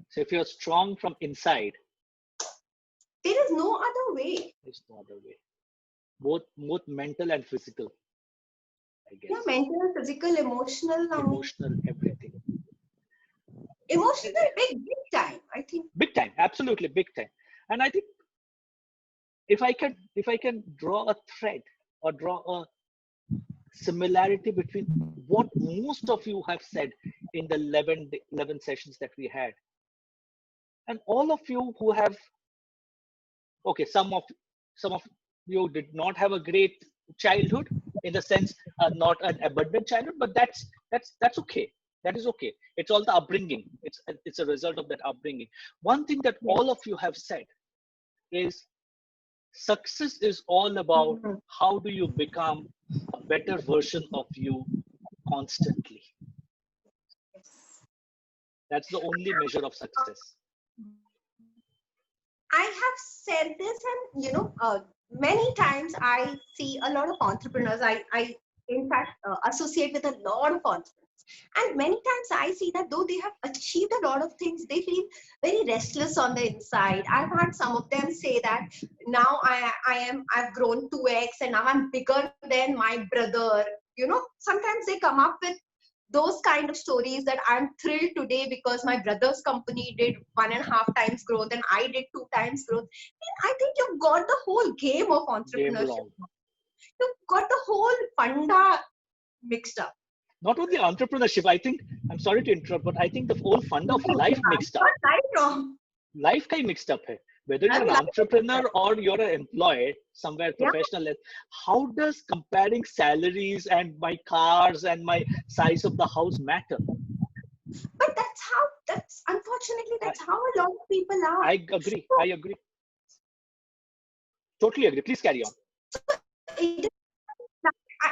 So if you're strong from inside, There is no other way. there's no other way. Both mental and physical, I guess. Yeah, mental, physical, emotional. Emotional, everything. Emotional, big time, I think. Big time, absolutely big time. And I think if I can draw a thread or draw a similarity between what most of you have said in the 11 sessions that we had, and all of you who have, okay, some of you did not have a great childhood, in the sense, not an abundant childhood, but that's okay. That is okay. It's all the upbringing. It's a result of that upbringing. One thing that Yes. all of you have said is success is all about Mhm. how do you become a better version of you constantly. Yes. That's the only measure of success. I have said this, and many times I see a lot of entrepreneurs. I in fact associate with a lot of entrepreneurs, and many times I see that though they have achieved a lot of things, they feel very restless on the inside. I've had some of them say that now I've grown 2x, and now I'm bigger than my brother. Sometimes they come up with those kind of stories that I'm thrilled today because my brother's company did 1.5 times growth and I did 2 times growth. And I think you've got the whole game of Game entrepreneurship. wrong. You've got the whole funda mixed up. Not only entrepreneurship, I think, I'm sorry to interrupt, but I think the whole fund of life mixed up. Not right, wrong. Life kind mixed up hai. Whether you're I an mean, entrepreneur or you're an employee somewhere Yeah. professional, how does comparing salaries and my cars and my size of the house matter? But that's unfortunately, that's how a lot of people are. I agree. Totally agree. Please carry on.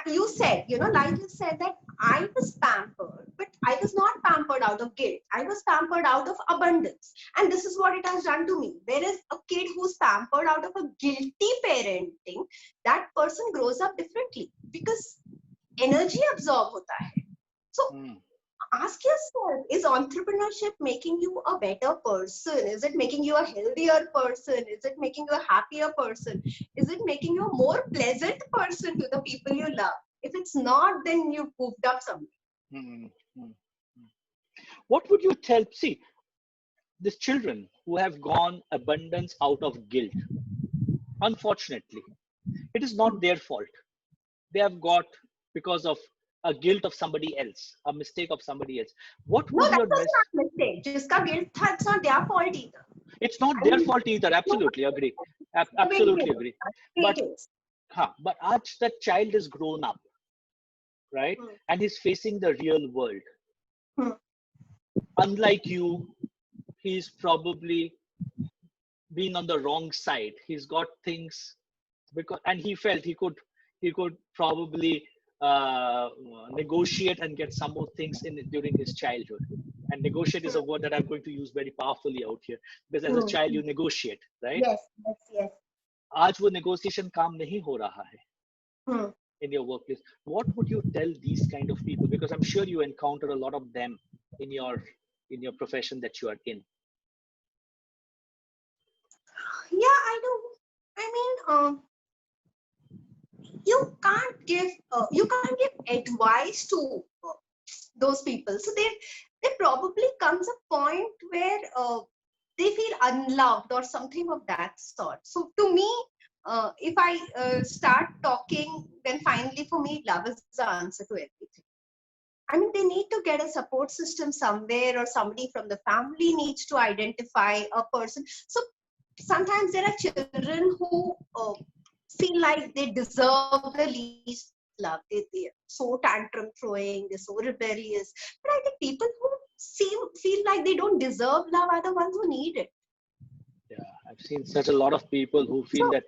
You said, like you said, that I was pampered, but I was not pampered out of guilt. I was pampered out of abundance. And this is what it has done to me. Whereas a kid who's pampered out of a guilty parenting, that person grows up differently because energy absorb hota hai. So ask yourself, is entrepreneurship making you a better person? Is it making you a healthier person? Is it making you a happier person? Is it making you a more pleasant person to the people you love? If it's not, then you've moved up somewhere. What would you tell, see, these children who have gone abundance out of guilt, unfortunately, it is not their fault. they have got because of a guilt of somebody else, a mistake of somebody else. What No, would that's your a mess? smart mistake. Jiska guilt tha, it's not their fault either. It's not I their mean, fault either. Absolutely agree. it's the way it Absolutely is. agree. It But is. but aaj that child is grown up, right? Hmm. And he's facing the real world. Hmm. Unlike you, he's probably been on the wrong side. He's got things because, and he felt he could probably negotiate and get some more things in during his childhood. And negotiate is a word that I'm going to use very powerfully out here, because as a Hmm. child you negotiate, right? Yes, yes, yes. आज वो negotiation काम नहीं हो रहा है Hmm. in your workplace. What would you tell these kind of people? Because I'm sure you encounter a lot of them in your profession that you are in. Yeah, I do. I mean, you can't give advice to those people. So there probably comes a point where they feel unloved or something of that sort. So to me, if I start talking, then finally for me, love is the answer to everything. I mean, they need to get a support system somewhere, or somebody from the family needs to identify a person. So sometimes there are children who feel like they deserve the least love. They're so tantrum throwing, they're so rebellious. But I think people who feel like they don't deserve love are the ones who need it. Yeah, I've seen such a lot of people who feel So, that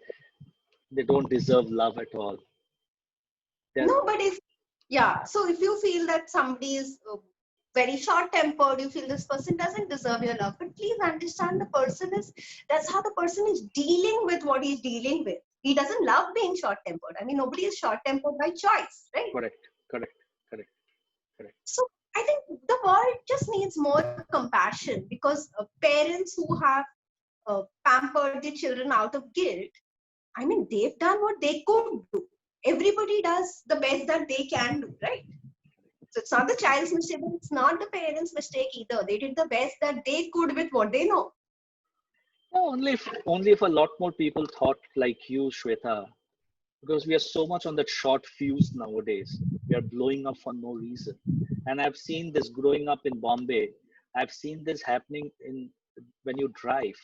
they don't deserve love at all. They're, no, but so if you feel that somebody is very short tempered, you feel this person doesn't deserve your love, but please understand that's how the person is dealing with what he's dealing with. He doesn't love being short tempered. I mean, nobody is short tempered by choice, right? correct, correct, correct, correct. So I think the world just needs more compassion, because parents who have pampered their children out of guilt, I mean, they've done what they could do. Everybody does the best that they can do, right? So it's not the child's mistake, but it's not the parents' mistake either. They did the best that they could with what they know. No, only if a lot more people thought like you, Shweta, because we are so much on that short fuse nowadays. We are blowing up for no reason. And I've seen this growing up in Bombay. I've seen this happening in when you drive.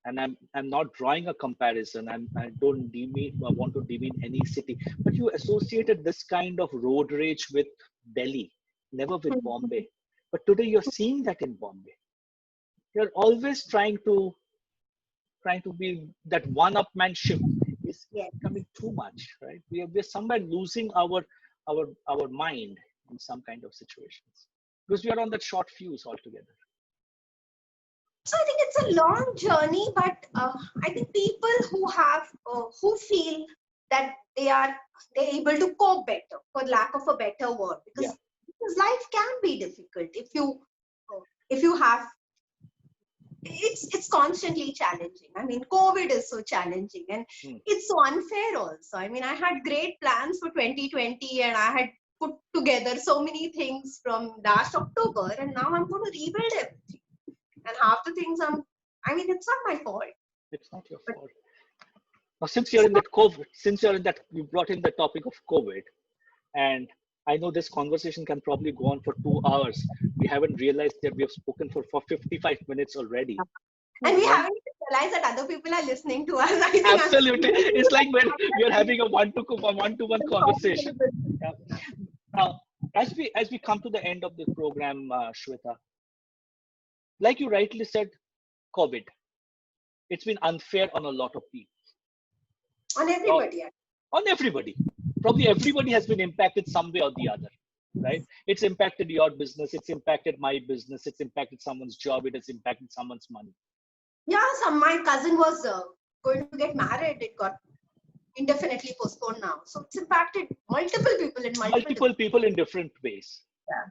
And I'm not drawing a comparison. I don't demean I want to demean any city, but you associated this kind of road rage with Delhi, never with Bombay. But today you're seeing that in Bombay. You're always trying to be that one-upmanship is Yes. becoming too much, right? We're somewhere losing our mind in some kind of situations because we are on that short fuse altogether. So I think it's a long journey, but I think people who feel that they're able to cope better, for lack of a better word, Yeah, because life can be difficult if you have it's constantly challenging. I mean, COVID is so challenging, and hmm. it's so unfair also. I mean, I had great plans for 2020, and I had put together so many things from last October, and now I'm going to rebuild everything. And half the things I mean, it's not my fault. It's not your But fault. Now, since you're in that COVID, since you're in that, you brought in the topic of COVID, and I know this conversation can probably go on for 2 hours. We haven't realized that we have spoken for 55 minutes already. and we One, haven't even realized that other people are listening to us. I think I'm absolutely, it's like when we are having a one-to-one conversation. Yeah. Now, as we come to the end of the program, Shweta, like you rightly said, COVID, it's been unfair on a lot of people, on or everybody. on everybody. Probably everybody has been impacted some way or the other, right? It's impacted your business, it's impacted my business, it's impacted someone's job, it has impacted someone's money. Yeah, my cousin was going to get married. It got indefinitely postponed now. So it's impacted multiple people in multiple Multiple different people in different ways. yeah.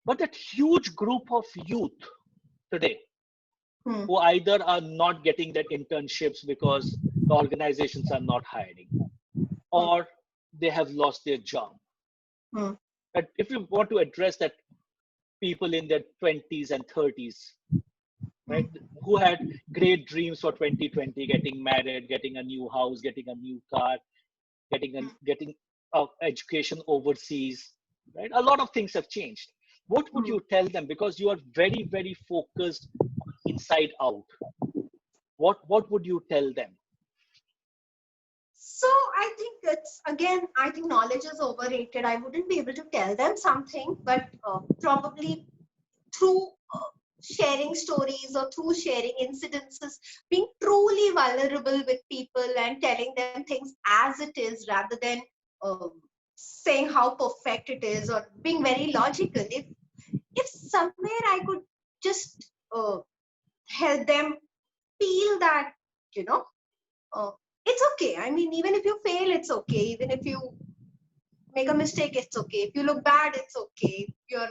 But that huge group of youth today Hmm. who either are not getting that internships because the organizations are not hiring, Hmm. or they have lost their job. Hmm. But if you want to address that people in their 20s and 30s, right, who had great dreams for 2020, getting married, getting a new house, getting a new car, getting education overseas, right? A lot of things have changed. What would Hmm. you tell them? Because you are very, very focused on inside out. What would you tell them? So I think I think knowledge is overrated. I wouldn't be able to tell them something, but probably through sharing stories or through sharing incidences, being truly vulnerable with people and telling them things as it is rather than saying how perfect it is or being very logical. If somewhere I could just help them feel that, you know, uh, it's okay. I mean, even if you fail, it's okay. Even if you make a mistake, it's okay. If you look bad, it's okay. If you're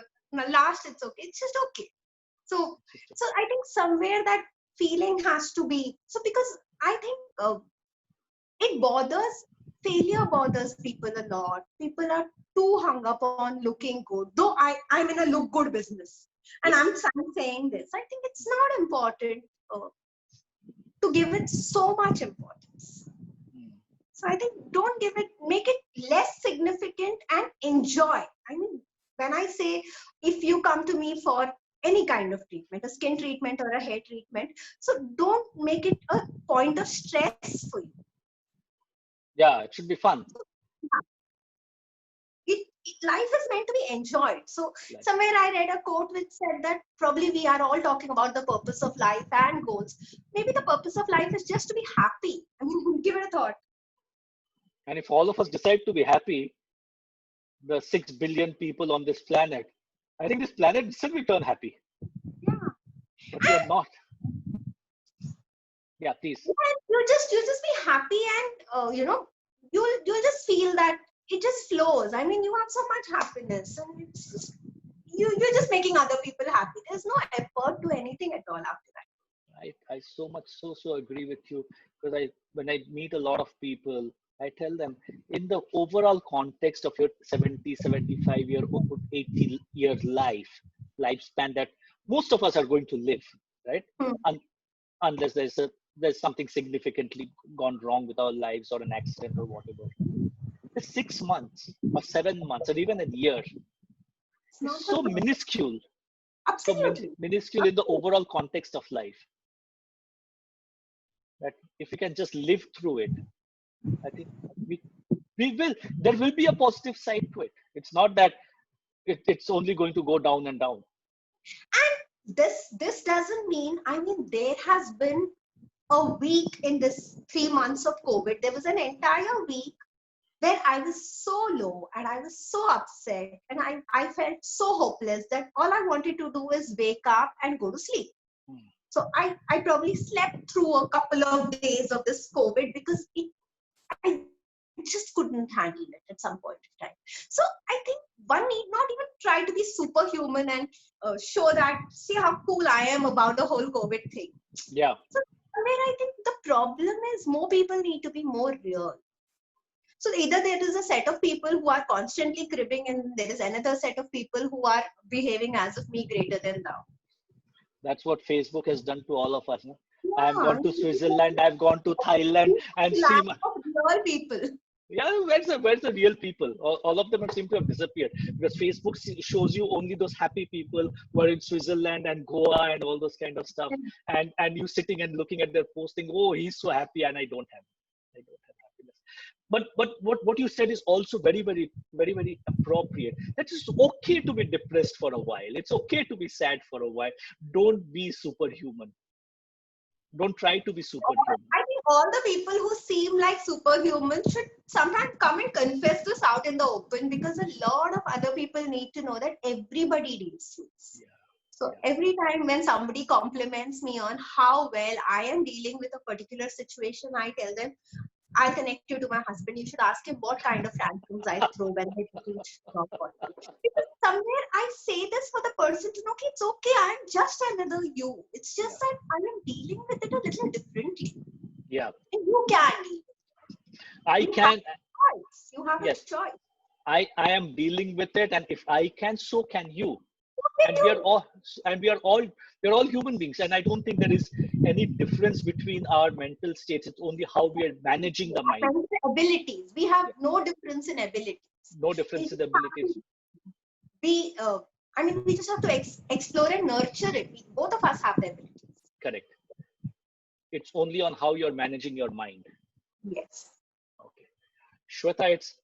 last, it's okay. It's just okay. So, so I think somewhere that feeling has to be. So because I think it bothers, failure bothers people a lot. People are too hung up on looking good. Though I'm in a look good business, and Yes. I'm saying this. I think it's not important to give it so much importance. Hmm. So I think don't give it, make it less significant and enjoy. I mean, when I say if you come to me for any kind of treatment, a skin treatment or a hair treatment, so don't make it a point of stress for you. Yeah, it should be fun. Life is meant to be enjoyed. So Like, somewhere I read a quote which said that probably we are all talking about the purpose of life and goals. Maybe the purpose of life is just to be happy. I mean, give it a thought. and if all of us decide to be happy, the 6 billion people on this planet, I think this planet itself will turn happy. Yeah. But we are not. Yeah, please. Yeah, you just be happy and you'll just feel that it just flows. I mean, you have so much happiness and it's just you're just making other people happy. There's no effort to anything at all after that. I so much so agree with you, because when I meet a lot of people, I tell them, in the overall context of your 70, 75-year old, 80-year lifespan that most of us are going to live, right? Hmm. Un- Unless there's something significantly gone wrong with our lives or an accident or whatever. The 6 months or 7 months or even a year It's is not a so problem. minuscule, Absolutely. minuscule in the overall context of life, that if we can just live through it, I think we we will. There will be a positive side to it. It's not that it's only going to go down and down. And this doesn't mean, I mean, there has been a week in this 3 months of COVID. There was an entire week where I was so low and I was so upset and I felt so hopeless that all I wanted to do is wake up and go to sleep. Hmm. So I probably slept through a couple of days of this COVID because I just couldn't handle it at some point of time. So I think one need not even try to be superhuman and show that, see how cool I am about the whole COVID thing. Yeah, So somewhere I think the problem is more people need to be more real. So either there is a set of people who are constantly cribbing, and there is another set of people who are behaving as of me greater than thou. that's what Facebook has done to all of us. No? I have Yeah, gone to Switzerland. I've gone to Thailand and see lack my, of real people. yeah, where's the real people? All of them seem to have disappeared, because Facebook shows you only those happy people who are in Switzerland and Goa and all those kind of stuff, and you sitting and looking at their posting. Oh, he's so happy, and I don't have happiness. But what you said is also very appropriate. That it's okay to be depressed for a while. It's okay to be sad for a while. Don't be superhuman. Don't try to be superhuman. I think all the people who seem like superhuman should sometimes come and confess this out in the open, because a lot of other people need to know that everybody deals with this. Yeah, So yeah. every time when somebody compliments me on how well I am dealing with a particular situation, I tell them, I'll connect you to my husband. You should ask him what kind of tantrums I throw when I reach rock bottom. Because somewhere I say this for the person to know, okay, it's okay. I'm just another you. It's Yeah, just that I am dealing with it a little differently. yeah. And you can deal with I it. You have can. a choice. You have a Yes, choice. I am dealing with it, and if I can, so can you. and we are all human beings, and I don't think there is any difference between our mental states. It's only how we are managing the mind. Abilities. We have no difference in abilities. No difference It in the abilities. we I mean, we just have to explore and nurture it. Both of us have the abilities. Correct. It's only on how you're managing your mind. Yes. Okay. Shweta, it's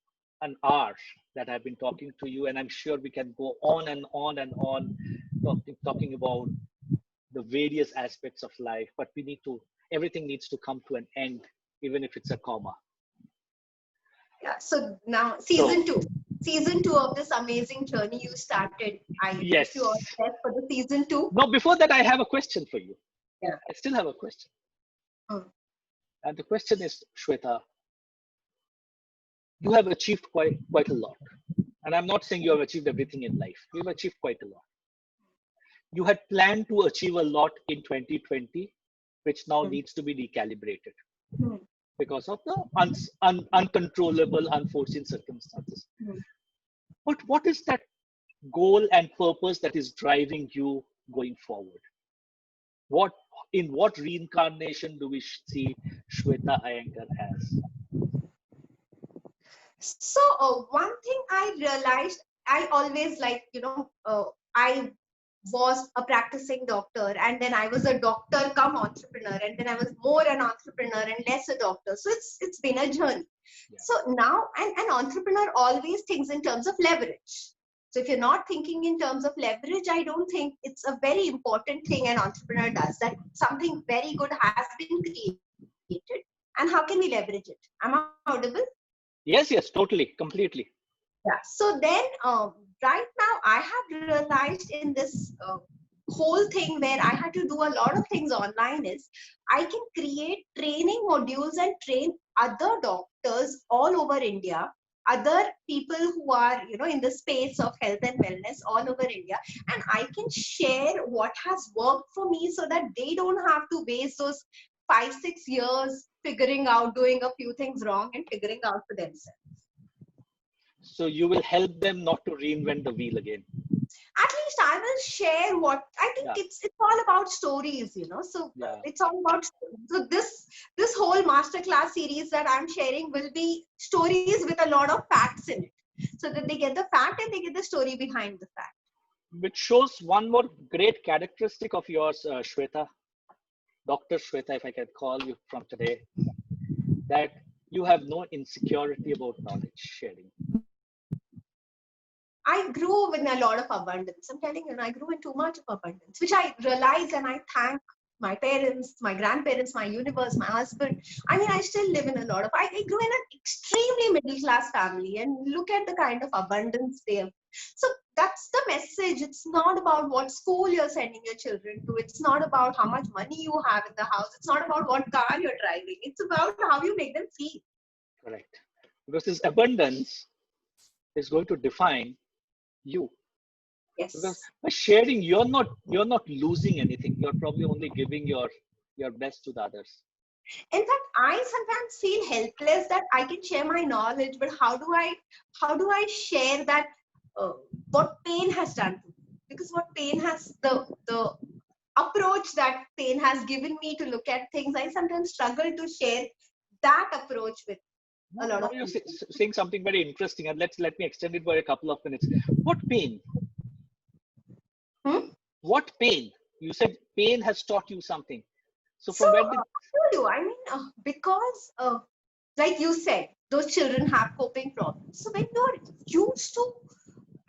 an hour that I've been talking to you, and I'm sure we can go on and on and on talking about the various aspects of life, but everything needs to come to an end, even if it's a comma. Yeah. So now season two of this amazing journey you started. I wish Yes. you all the best for the season 2. No, before that, I have a question for you. Yeah. I still have a question. Mm. And the question is, Shweta, you have achieved quite a lot. And I'm not saying you have achieved everything in life. You've achieved quite a lot. You had planned to achieve a lot in 2020, which now needs to be recalibrated because of the uncontrollable, unforeseen circumstances. But what is that goal and purpose that is driving you going forward? In what reincarnation do we see Shweta Iyengar as? So one thing I realized, I always I was a practicing doctor, and then I was a doctor come entrepreneur, and then I was more an entrepreneur and less a doctor. So it's been a journey. Yeah. So now an entrepreneur always thinks in terms of leverage. So if you're not thinking in terms of leverage, I don't think it's a very important thing an entrepreneur does, that something very good has been created, and how can we leverage it? Am I audible? Yes, totally, completely. Yeah. So then, right now, I have realized in this whole thing where I had to do a lot of things online is I can create training modules and train other doctors all over India, other people who are in the space of health and wellness all over India, and I can share what has worked for me so that they don't have to waste those 5-6 years figuring out, doing a few things wrong and figuring out for themselves. So you will help them not to reinvent the wheel again. At least I will share what I think. It's all about stories, so it's all about, so this whole masterclass series that I'm sharing will be stories with a lot of facts in it, so that they get the fact and they get the story behind the fact, which shows one more great characteristic of yours, Shweta, Dr. Shweta, if I can call you from today, that you have no insecurity about knowledge sharing. I grew in a lot of abundance. I'm telling you, I grew in too much of abundance, which I realize, and I thank my parents, my grandparents, my universe, my husband. I mean, I still live in a lot of, I grew in an extremely middle class family, and look at the kind of abundance they have. So that's the message. It's not about what school you're sending your children to. It's not about how much money you have in the house. It's not about what car you're driving. It's about how you make them feel. Correct. Because this abundance is going to define you. Yes. Because by sharing, you're not losing anything. You're probably only giving your best to the others. In fact, I sometimes feel helpless that I can share my knowledge, but how do I share that what pain has done to me? Because what pain has, the approach that pain has given me to look at things, I sometimes struggle to share that approach with a lot of you're people. saying something very interesting, and let me extend it by a couple of minutes. What pain? What pain? You said pain has taught you something. So from where did I mean, because like you said, those children have coping problems. So when you're used to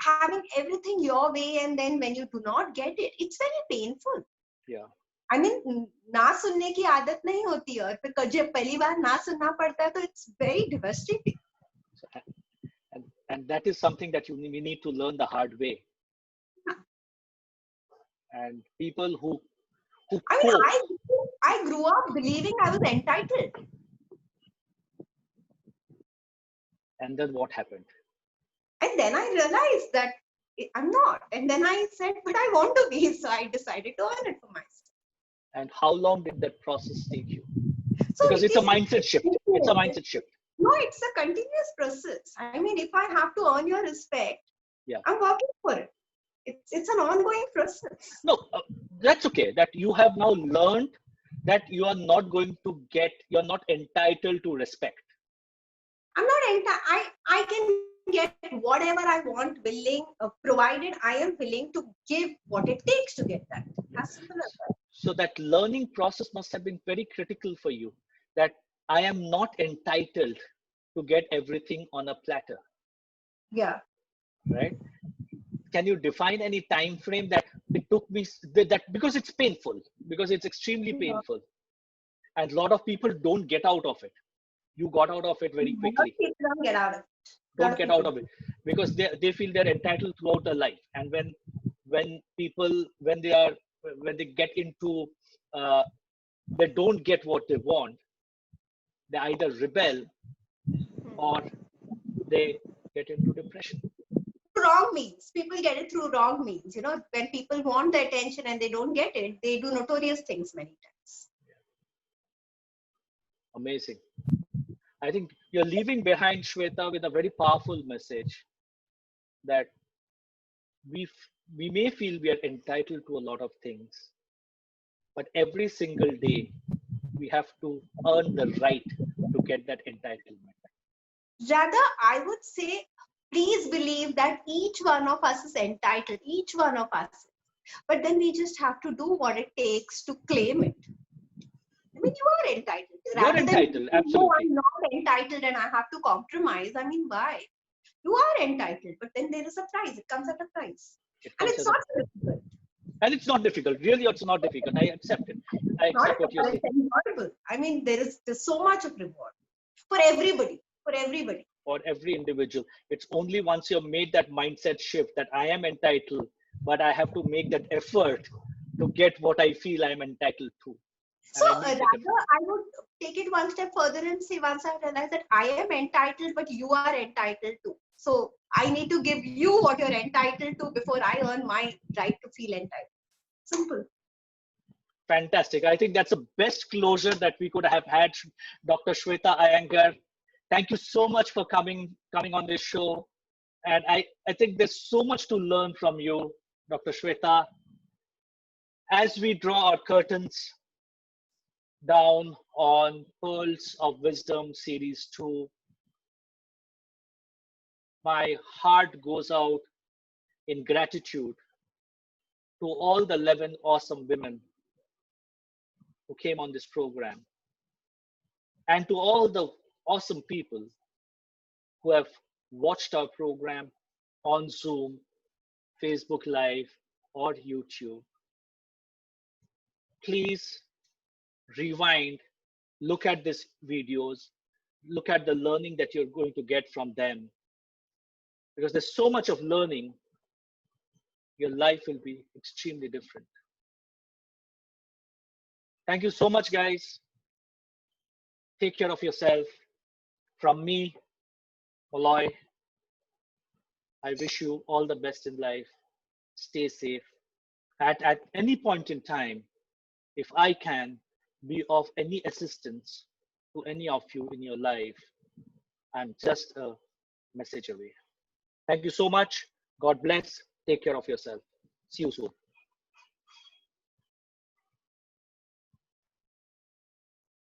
having everything your way, and then when you do not get it, it's very painful. Yeah. I mean, ना सुनने की आदत नहीं होती है, और फिर जब पहली बार ना सुनना पड़ता है, तो it's very devastating. And that is something that we need to learn the hard way. And people who I grew up believing I was entitled. And then what happened? And then I realized that I'm not. And then I said, but I want to be. So I decided to earn it for myself. And how long did that process take you? Because it's a mindset shift. It's a mindset shift. No, it's a continuous process. I mean, if I have to earn your respect, I'm working for it. It's an ongoing process. No, that's okay. That you have now learned that you are not going to get, you're not entitled to respect. I'm not I can get whatever I want, willing, provided I am willing to give what it takes to get that. Yeah. As simple as that. So that learning process must have been very critical for you, that I am not entitled to get everything on a platter, Yeah. right? Can you define any time frame that it took me, that because it's painful, because it's extremely Yeah. painful, and a lot of people don't get out of it. You got out of it A very lot of quickly. people don't get out of it. A lot Don't of get out people. of it because they feel they're entitled throughout their life. And when people, when they get into, uh, they don't get what they want, they either rebel or they get into depression. Wrong means. People get it through wrong means. When people want the attention and they don't get it, they do notorious things many times. Amazing. I think you're leaving behind, Shweta, with a very powerful message that we we may feel we are entitled to a lot of things, but every single day we have to earn the right to get that entitlement. Rather, I would say, please believe that each one of us is entitled. Each one of us. But then we just have to do what it takes to claim it. I mean, you are entitled. You're Rather than, entitled, no, absolutely. I'm not entitled and I have to compromise. I mean, why? You are entitled, but then there is a price. It comes at a price. It And comes it's as a, not so difficult. and it's not difficult. Really, it's not difficult. I accept it. I It's not accept what you difficult. say. It's enjoyable. I mean, there's so much of reward for everybody. For everybody. For every individual, it's only once you've made that mindset shift that I am entitled, but I have to make that effort to get what I feel I'm entitled to, So and I make that rather, effort. I would take it one step further and say, once I realize that I am entitled, but you are entitled to. So I need to give you what you're entitled to before I earn my right to feel entitled. Simple. Fantastic. I think that's the best closure that we could have had, Dr. Shweta Iyengar. Thank you so much for coming on this show. And I think there's so much to learn from you, Dr. Shweta. As we draw our curtains down on Pearls of Wisdom Series 2, my heart goes out in gratitude to all the 11 awesome women who came on this program, and to all the awesome people who have watched our program on Zoom, Facebook Live, or YouTube. Please rewind, look at these videos, look at the learning that you're going to get from them. Because there's so much of learning, your life will be extremely different. Thank you so much, guys. Take care of yourself. From me, Molloy, I wish you all the best in life. Stay safe. At any point in time, if I can be of any assistance to any of you in your life, I'm just a message away. Thank you so much. God bless. Take care of yourself. See you soon.